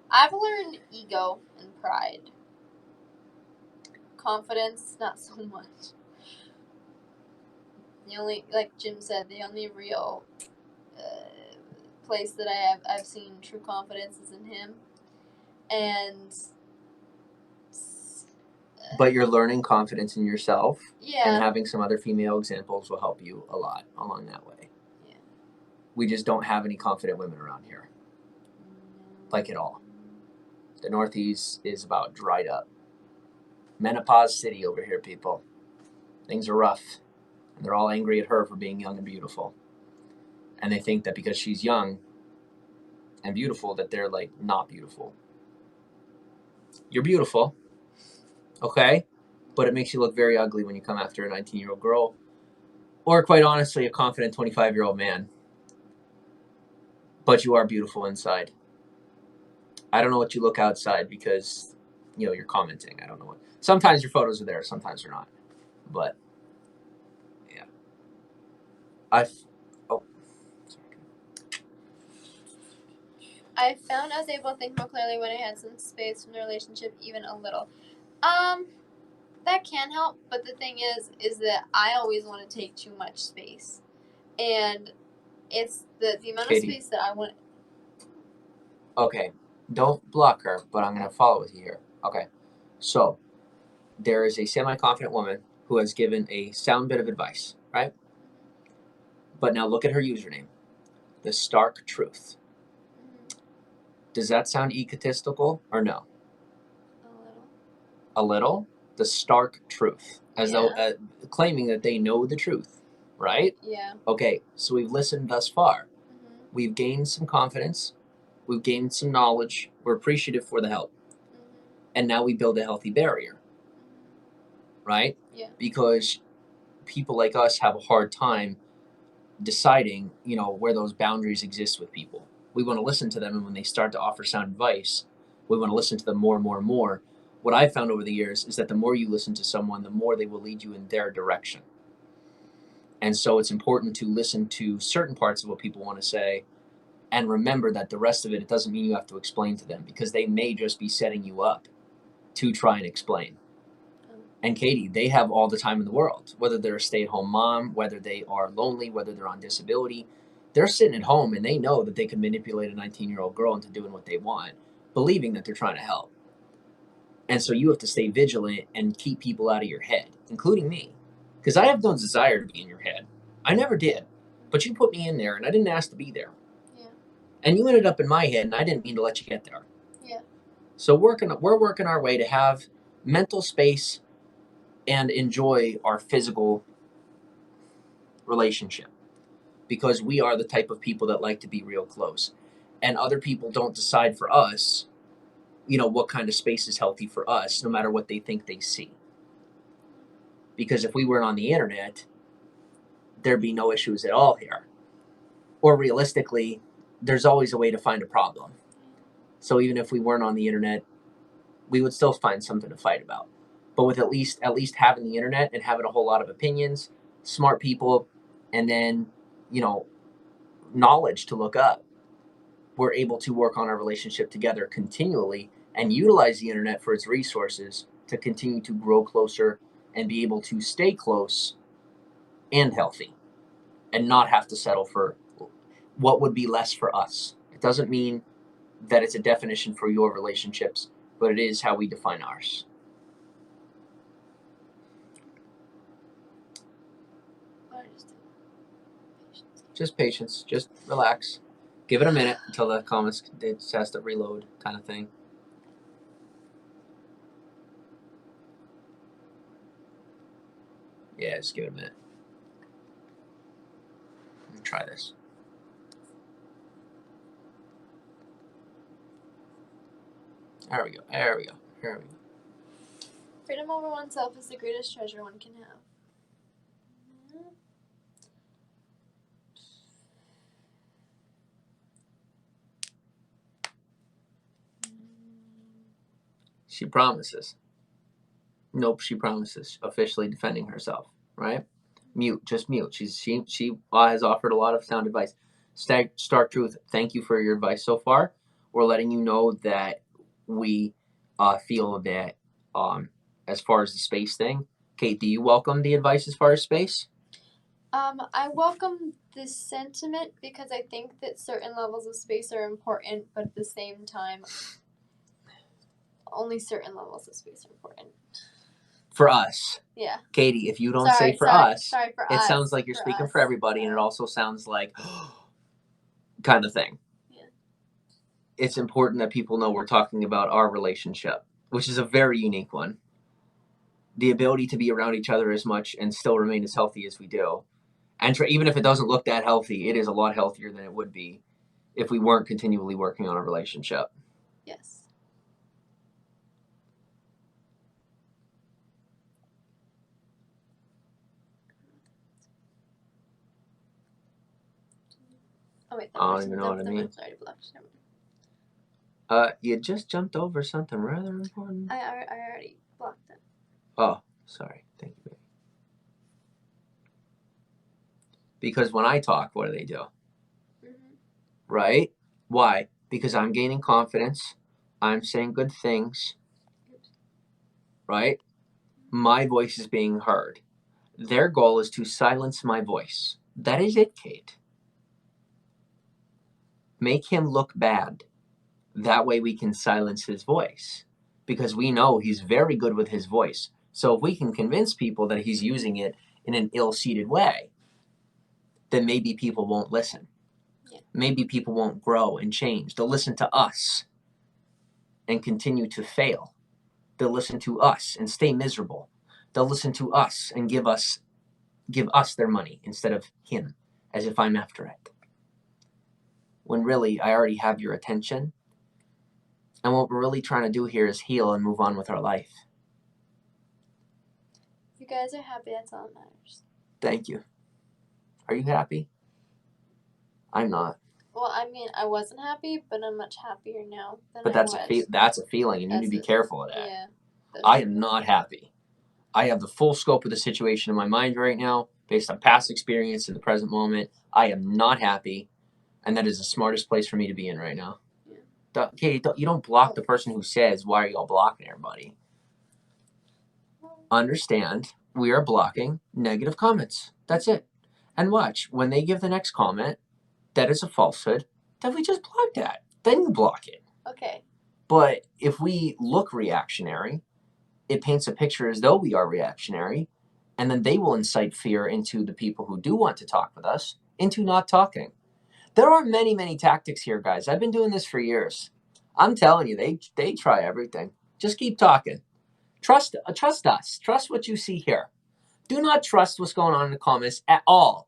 I've learned ego and pride. Confidence, not so much. The only, like Jim said, the only real place that I've seen true confidence is in him. And but you're learning confidence in yourself, yeah, and having some other female examples will help you a lot along that way. Yeah. We just don't have any confident women around here, like at all. The Northeast is about dried up. Menopause city over here, people. Things are rough, and they're all angry at her for being young and beautiful. And they think that because she's young and beautiful that they're like not beautiful. You're beautiful, okay? But it makes you look very ugly when you come after a 19-year-old girl, or quite honestly, a confident 25-year-old man. But you are beautiful inside. I don't know what you look outside because, you're commenting. I don't know what. Sometimes your photos are there, sometimes they're not. But, yeah. I found I was able to think more clearly when I had some space from the relationship, even a little. That can help, but the thing is that I always want to take too much space, and it's the amount Katie. of space that I want. Okay, don't block her, but I'm going to follow with you here. Okay, so there is a semi-confident woman who has given a sound bit of advice, right? But now look at her username, the stark truth. Does that sound egotistical or no? A little. A little? The stark truth, as Yeah. though claiming that they know the truth, right? Yeah. Okay, so we've listened thus far. We've gained some confidence. We've gained some knowledge. We're appreciative for the help. And now we build a healthy barrier, right? Yeah. Because people like us have a hard time deciding, where those boundaries exist with people. We want to listen to them, and when they start to offer sound advice, we want to listen to them more and more and more. What I've found over the years is that the more you listen to someone, the more they will lead you in their direction. And so it's important to listen to certain parts of what people want to say and remember that the rest of it doesn't mean you have to explain to them, because they may just be setting you up to try and explain. And Katie, they have all the time in the world, whether they're a stay-at-home mom, whether they are lonely, whether they're on disability. They're sitting at home and they know that they can manipulate a 19-year-old girl into doing what they want, believing that they're trying to help. And so you have to stay vigilant and keep people out of your head, including me, because I have no desire to be in your head. I never did. But you put me in there and I didn't ask to be there. Yeah. And you ended up in my head and I didn't mean to let you get there. Yeah. So we're working our way to have mental space and enjoy our physical relationship, because we are the type of people that like to be real close, and other people don't decide for us, what kind of space is healthy for us, no matter what they think they see. Because if we weren't on the internet, there'd be no issues at all here. Or realistically, there's always a way to find a problem. So even if we weren't on the internet, we would still find something to fight about. But with at least having the internet and having a whole lot of opinions, smart people, and then, knowledge to look up, we're able to work on our relationship together continually and utilize the internet for its resources to continue to grow closer and be able to stay close and healthy and not have to settle for what would be less for us. It doesn't mean that it's a definition for your relationships, but it is how we define ours. Just patience. Just relax. Give it a minute until the comments, it has to reload, kind of thing. Yeah, just give it a minute. Let me try this. There we go. There we go. There we go. Freedom over oneself is the greatest treasure one can have. She promises. Nope, she promises. Officially defending herself, right? Mute, just mute. She has offered a lot of sound advice. Stark Truth, thank you for your advice so far. We're letting you know that we feel that as far as the space thing, Kate, do you welcome the advice as far as space? I welcome this sentiment because I think that certain levels of space are important, but at the same time, only certain levels of space are important. For us. Yeah. Katie, if you don't say for us, it sounds like you're speaking for everybody, and it also sounds like kind of thing. Yeah. It's important that people know we're talking about our relationship, which is a very unique one. The ability to be around each other as much and still remain as healthy as we do. And even if it doesn't look that healthy, it is a lot healthier than it would be if we weren't continually working on a relationship. Yes. Oh wait, I don't even know what I mean. Already blocked. You just jumped over something rather important. I already blocked it. Oh, sorry. Thank you, baby. Because when I talk, what do they do? Mm-hmm. Right? Why? Because I'm gaining confidence. I'm saying good things. Right? My voice is being heard. Their goal is to silence my voice. That is it, Kate. Make him look bad. That way we can silence his voice. Because we know he's very good with his voice. So if we can convince people that he's using it in an ill-seated way, then maybe people won't listen. Yeah. Maybe people won't grow and change. They'll listen to us and continue to fail. They'll listen to us and stay miserable. They'll listen to us and give us their money instead of him, as if I'm after it. When really, I already have your attention. And what we're really trying to do here is heal and move on with our life. If you guys are happy, that's all that matters. Thank you. Are you happy? I'm not. Well, I mean, I wasn't happy, but I'm much happier now than But I was. that's a feeling, and you need to be careful of that. Yeah. I am not happy. I have the full scope of the situation in my mind right now, based on past experience in the present moment. I am not happy, and that is the smartest place for me to be in right now. Yeah. Okay, you don't block the person who says, why are y'all blocking everybody? Understand, we are blocking negative comments. That's it. And watch, when they give the next comment, that is a falsehood, then we just block that. Then you block it. Okay. But if we look reactionary, it paints a picture as though we are reactionary, and then they will incite fear into the people who do want to talk with us into not talking. There are many, many tactics here, guys. I've been doing this for years. I'm telling you, they try everything. Just keep talking. Trust us. Trust what you see here. Do not trust what's going on in the comments at all.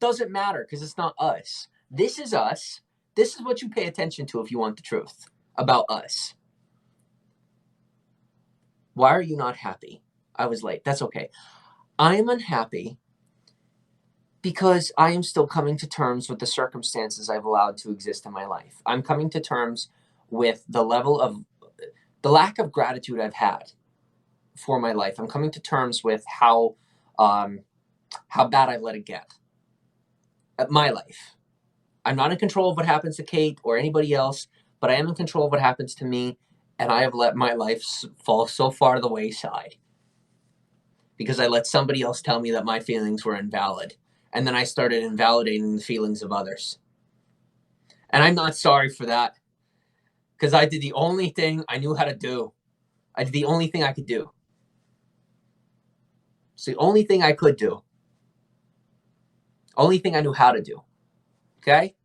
Doesn't matter because it's not us. This is us. This is what you pay attention to if you want the truth about us. Why are you not happy? I was late. That's okay. I am unhappy because I am still coming to terms with the circumstances I've allowed to exist in my life. I'm coming to terms with the lack of gratitude I've had for my life. I'm coming to terms with how bad I've let it get. At my life. I'm not in control of what happens to Kate or anybody else, but I am in control of what happens to me, and I have let my life fall so far to the wayside because I let somebody else tell me that my feelings were invalid, and then I started invalidating the feelings of others. And I'm not sorry for that because I did the only thing I knew how to do. I did the only thing I could do. It's the only thing I could do. Only thing I knew how to do. Okay?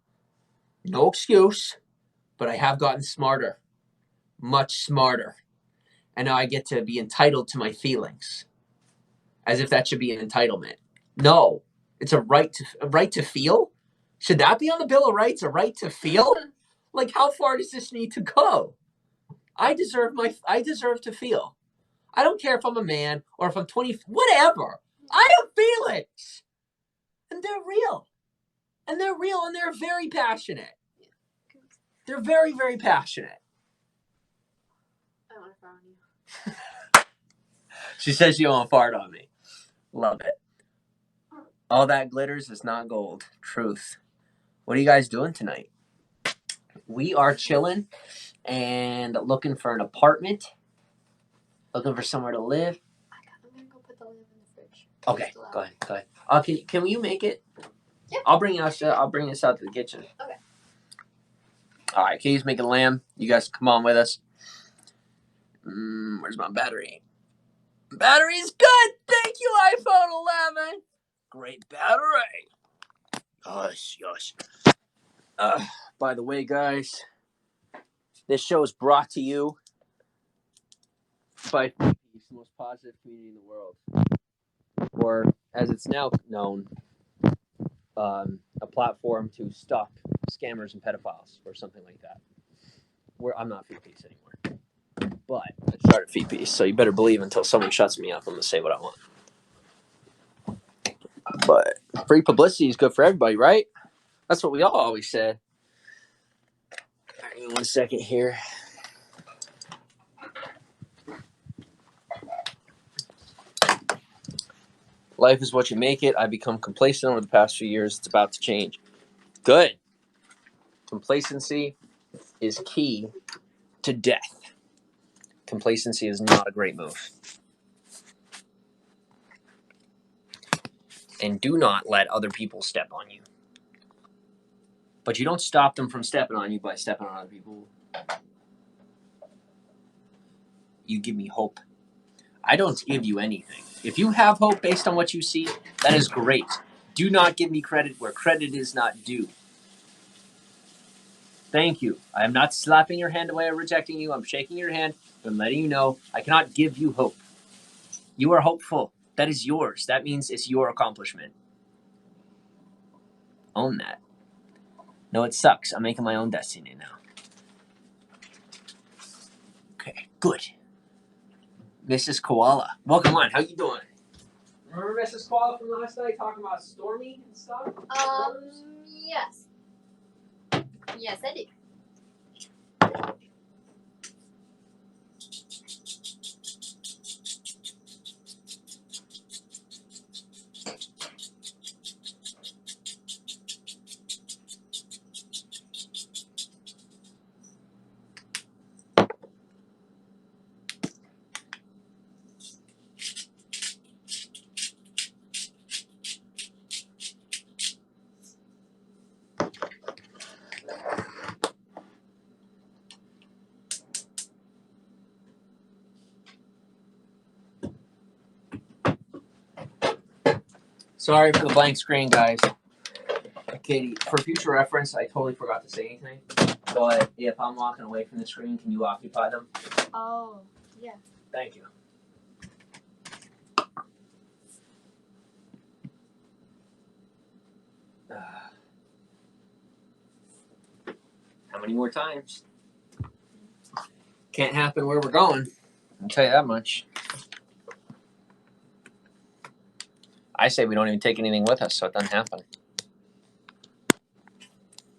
No excuse, but I have gotten smarter. Much smarter. And now I get to be entitled to my feelings. As if that should be an entitlement. No, it's a right to feel. Should that be on the Bill of Rights? A right to feel? Like, how far does this need to go? I deserve to feel. I don't care if I'm a man or if I'm 20, whatever. I have feelings. And they're real. And they're very passionate. They're very, very passionate. I want to fart on you. She says you won't fart on me. Love it. All that glitters is not gold. Truth. What are you guys doing tonight? We are chilling and looking for an apartment. Looking for somewhere to live. I'm going to go put the lamp in the fridge. Okay, go ahead. Can you make it? Yeah. I'll bring us out to the kitchen. Okay. All right, Katie's making lamb. You guys come on with us. Where's my battery? Battery's good. Thank you, iPhone 11. Great battery. Gosh. By the way, guys, this show is brought to you by the most positive community in the world, or as it's now known, a platform to stop scammers and pedophiles, or something like that. I'm not Feed Peace anymore, but I started Feed Peace, so you better believe until someone shuts me up, I'm gonna say what I want. But free publicity is good for everybody, right? That's what we all always said. Give me 1 second here. Life is what you make it. I've become complacent over the past few years. It's about to change. Good. Complacency is key to death. Complacency is not a great move. And do not let other people step on you. But you don't stop them from stepping on you by stepping on other people. You give me hope. I don't give you anything. If you have hope based on what you see, that is great. Do not give me credit where credit is not due. Thank you. I am not slapping your hand away or rejecting you. I'm shaking your hand and letting you know I cannot give you hope. You are hopeful. That is yours. That means it's your accomplishment. Own that. No, it sucks. I'm making my own destiny now. Okay, good. Mrs. Koala. Welcome on. How you doing? Remember Mrs. Koala from last night talking about Stormy and stuff? Yes. Yes, I do. Sorry for the blank screen, guys. Katie, for future reference, I totally forgot to say anything. But if I'm walking away from the screen, can you occupy them? Oh, yeah. Thank you. How many more times? Can't happen where we're going. I'll tell you that much. I say we don't even take anything with us so it doesn't happen.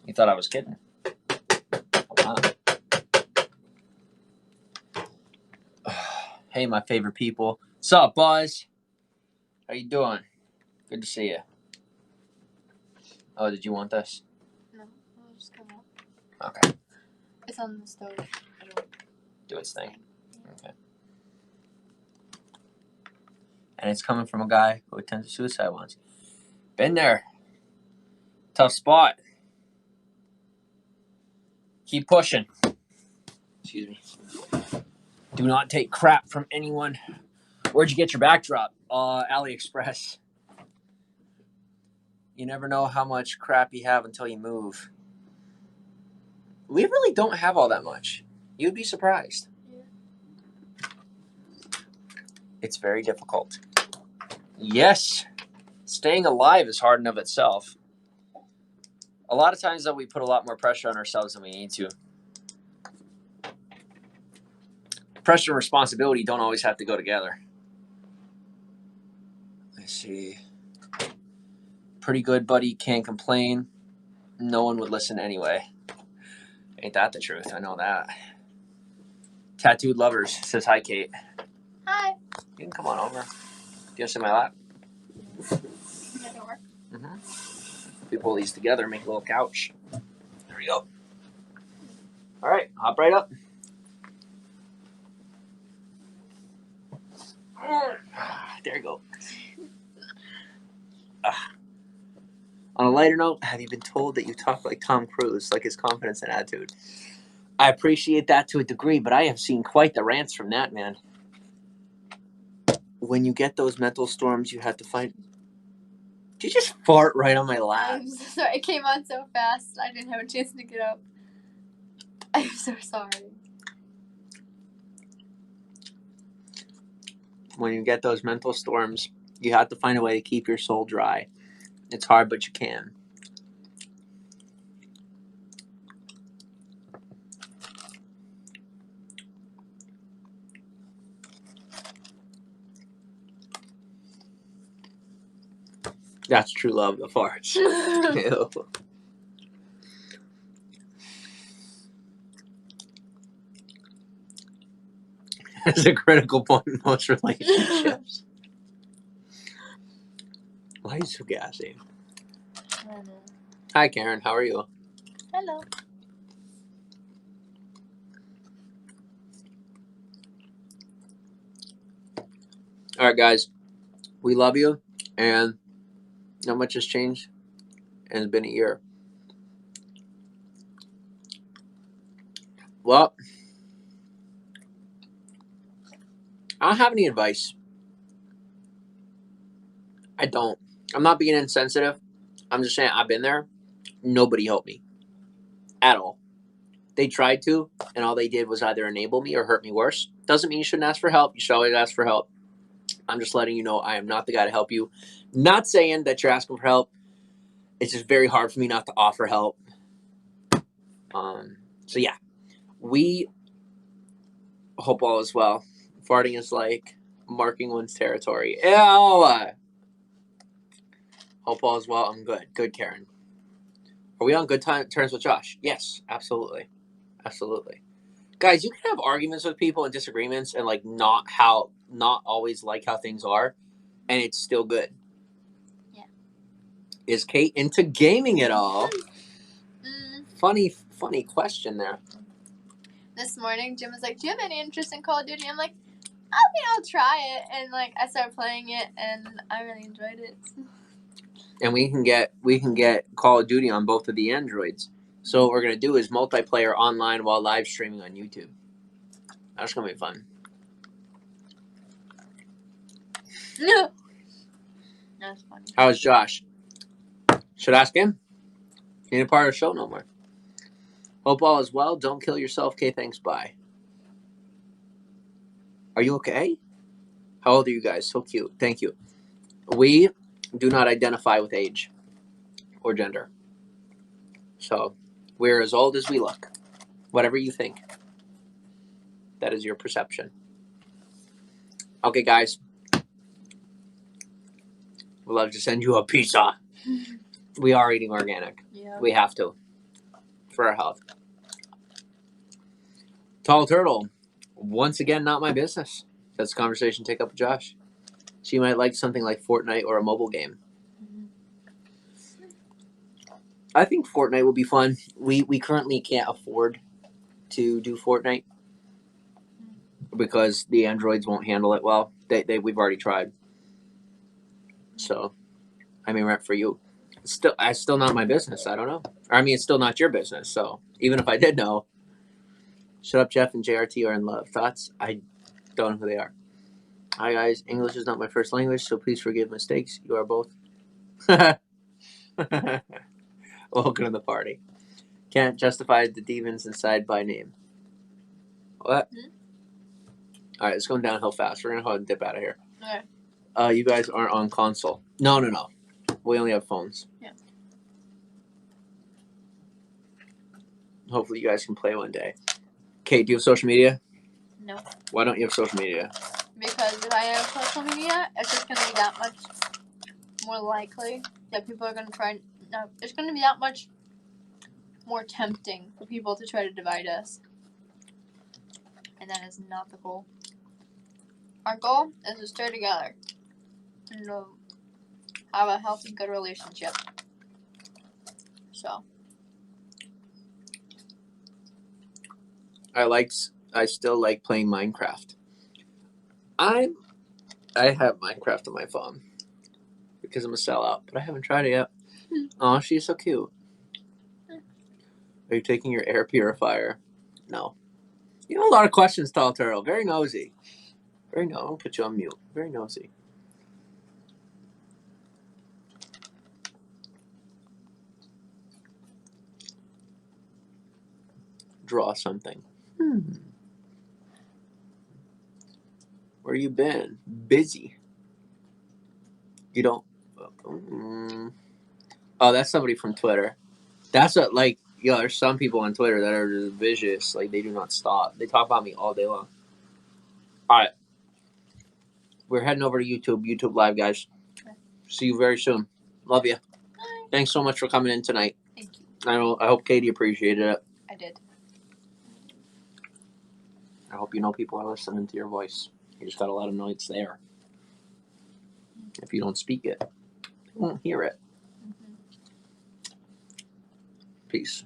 You thought I was kidding. Wow. Hey, my favorite people. What's up, Buzz? How you doing? Good to see you. Oh, did you want this? No, I'll just come up. Okay. It's on the stove. It'll Do its thing. Okay. And it's coming from a guy who attempted suicide once. Been there. Tough spot. Keep pushing. Excuse me. Do not take crap from anyone. Where'd you get your backdrop? AliExpress. You never know how much crap you have until you move. We really don't have all that much. You'd be surprised. Yeah. It's very difficult. Yes. Staying alive is hard in of itself. A lot of times, though, we put a lot more pressure on ourselves than we need to. Pressure and responsibility don't always have to go together. Let's see. Pretty good, buddy. Can't complain. No one would listen anyway. Ain't that the truth? I know that. Tattooed Lovers says hi, Kate. Hi. You can come on over. Do you want to sit in my lap? Yeah, don't work. We pull these together, make a little couch. There we go. All right, hop right up. There you go. On a lighter note, have you been told that you talk like Tom Cruise, like his confidence and attitude? I appreciate that to a degree, but I have seen quite the rants from that man. When you get those mental storms, you have to find... Did you just fart right on my lap? I'm so sorry. It came on so fast. I didn't have a chance to get up. I'm so sorry. When you get those mental storms, you have to find a way to keep your soul dry. It's hard, but you can. That's true love, the farts. Ew. It's a critical point in most relationships. Why are you so gassy? I don't know. Hi, Karen. How are you? Hello. All right, guys. We love you, and not much has changed, and it's been a year. Well, I don't have any advice. I don't. I'm not being insensitive. I'm just saying I've been there. Nobody helped me. At all. They tried to, and all they did was either enable me or hurt me worse. Doesn't mean you shouldn't ask for help. You should always ask for help. I'm just letting you know I am not the guy to help you. Not saying that you're asking for help. It's just very hard for me not to offer help. So yeah, we hope all is well. Farting is like marking one's territory. Ew. Hope all is well. I'm good. Good, Karen. Are we on good terms with Josh? Yes, absolutely. Absolutely. Guys, you can have arguments with people and disagreements and like not always like how things are, and it's still good. Yeah. Is Kate into gaming at all? Funny question there. This morning, Jim was like, "Do you have any interest in Call of Duty?" I'm like, I'll try it, and like I started playing it, and I really enjoyed it. And we can get Call of Duty on both of the Androids. So what we're gonna do is multiplayer online while live streaming on YouTube. That's gonna be fun. No. That's funny. How's Josh? Should ask him. He ain't a part of the show no more. Hope all is well. Don't kill yourself. Okay, thanks. Bye. Are you okay? How old are you guys? So cute. Thank you. We do not identify with age or gender. So we're as old as we look. Whatever you think. That is your perception. Okay, guys. We'd love to send you a pizza. We are eating organic. Yeah. We have to. For our health. Tall Turtle. Once again, not my business. That's a conversation take up with Josh. She might like something like Fortnite or a mobile game. I think Fortnite will be fun. We currently can't afford to do Fortnite because the Androids won't handle it well. We've already tried. So, I mean, rent for you. It's still not my business. I don't know. I mean, it's still not your business. So, even if I did know, shut up, Jeff and JRT are in love. Thoughts? I don't know who they are. Hi, guys. English is not my first language, so please forgive mistakes. You are both. Welcome to the party. Can't justify the demons inside by name. What? All right, it's going downhill fast. We're going to go ahead and dip out of here. Okay. You guys aren't on console. No. We only have phones. Yeah. Hopefully you guys can play one day. Kate, do you have social media? No. Why don't you have social media? Because if I have social media, it's just going to be that much more likely that people are going to try. No, it's going to be that much more tempting for people to try to divide us. And that is not the goal. Our goal is to stay together and to have a healthy, good relationship. So. I still like playing Minecraft. I have Minecraft on my phone because I'm a sellout, but I haven't tried it yet. Oh, she's so cute. Are you taking your air purifier? No. You have a lot of questions, Tall Turtle. Very nosy. Very no. I'll put you on mute. Very nosy. Draw something. Where you been? Busy. You don't. Oh, that's somebody from Twitter. That's what, like, there's some people on Twitter that are just vicious. Like, they do not stop. They talk about me all day long. All right. We're heading over to YouTube Live, guys. Okay. See you very soon. Love you. Bye. Thanks so much for coming in tonight. Thank you. I hope Katie appreciated it. I did. I hope you know people are listening to your voice. You just gotta let them know it's there. If you don't speak it, they won't hear it. Mm-hmm. Peace.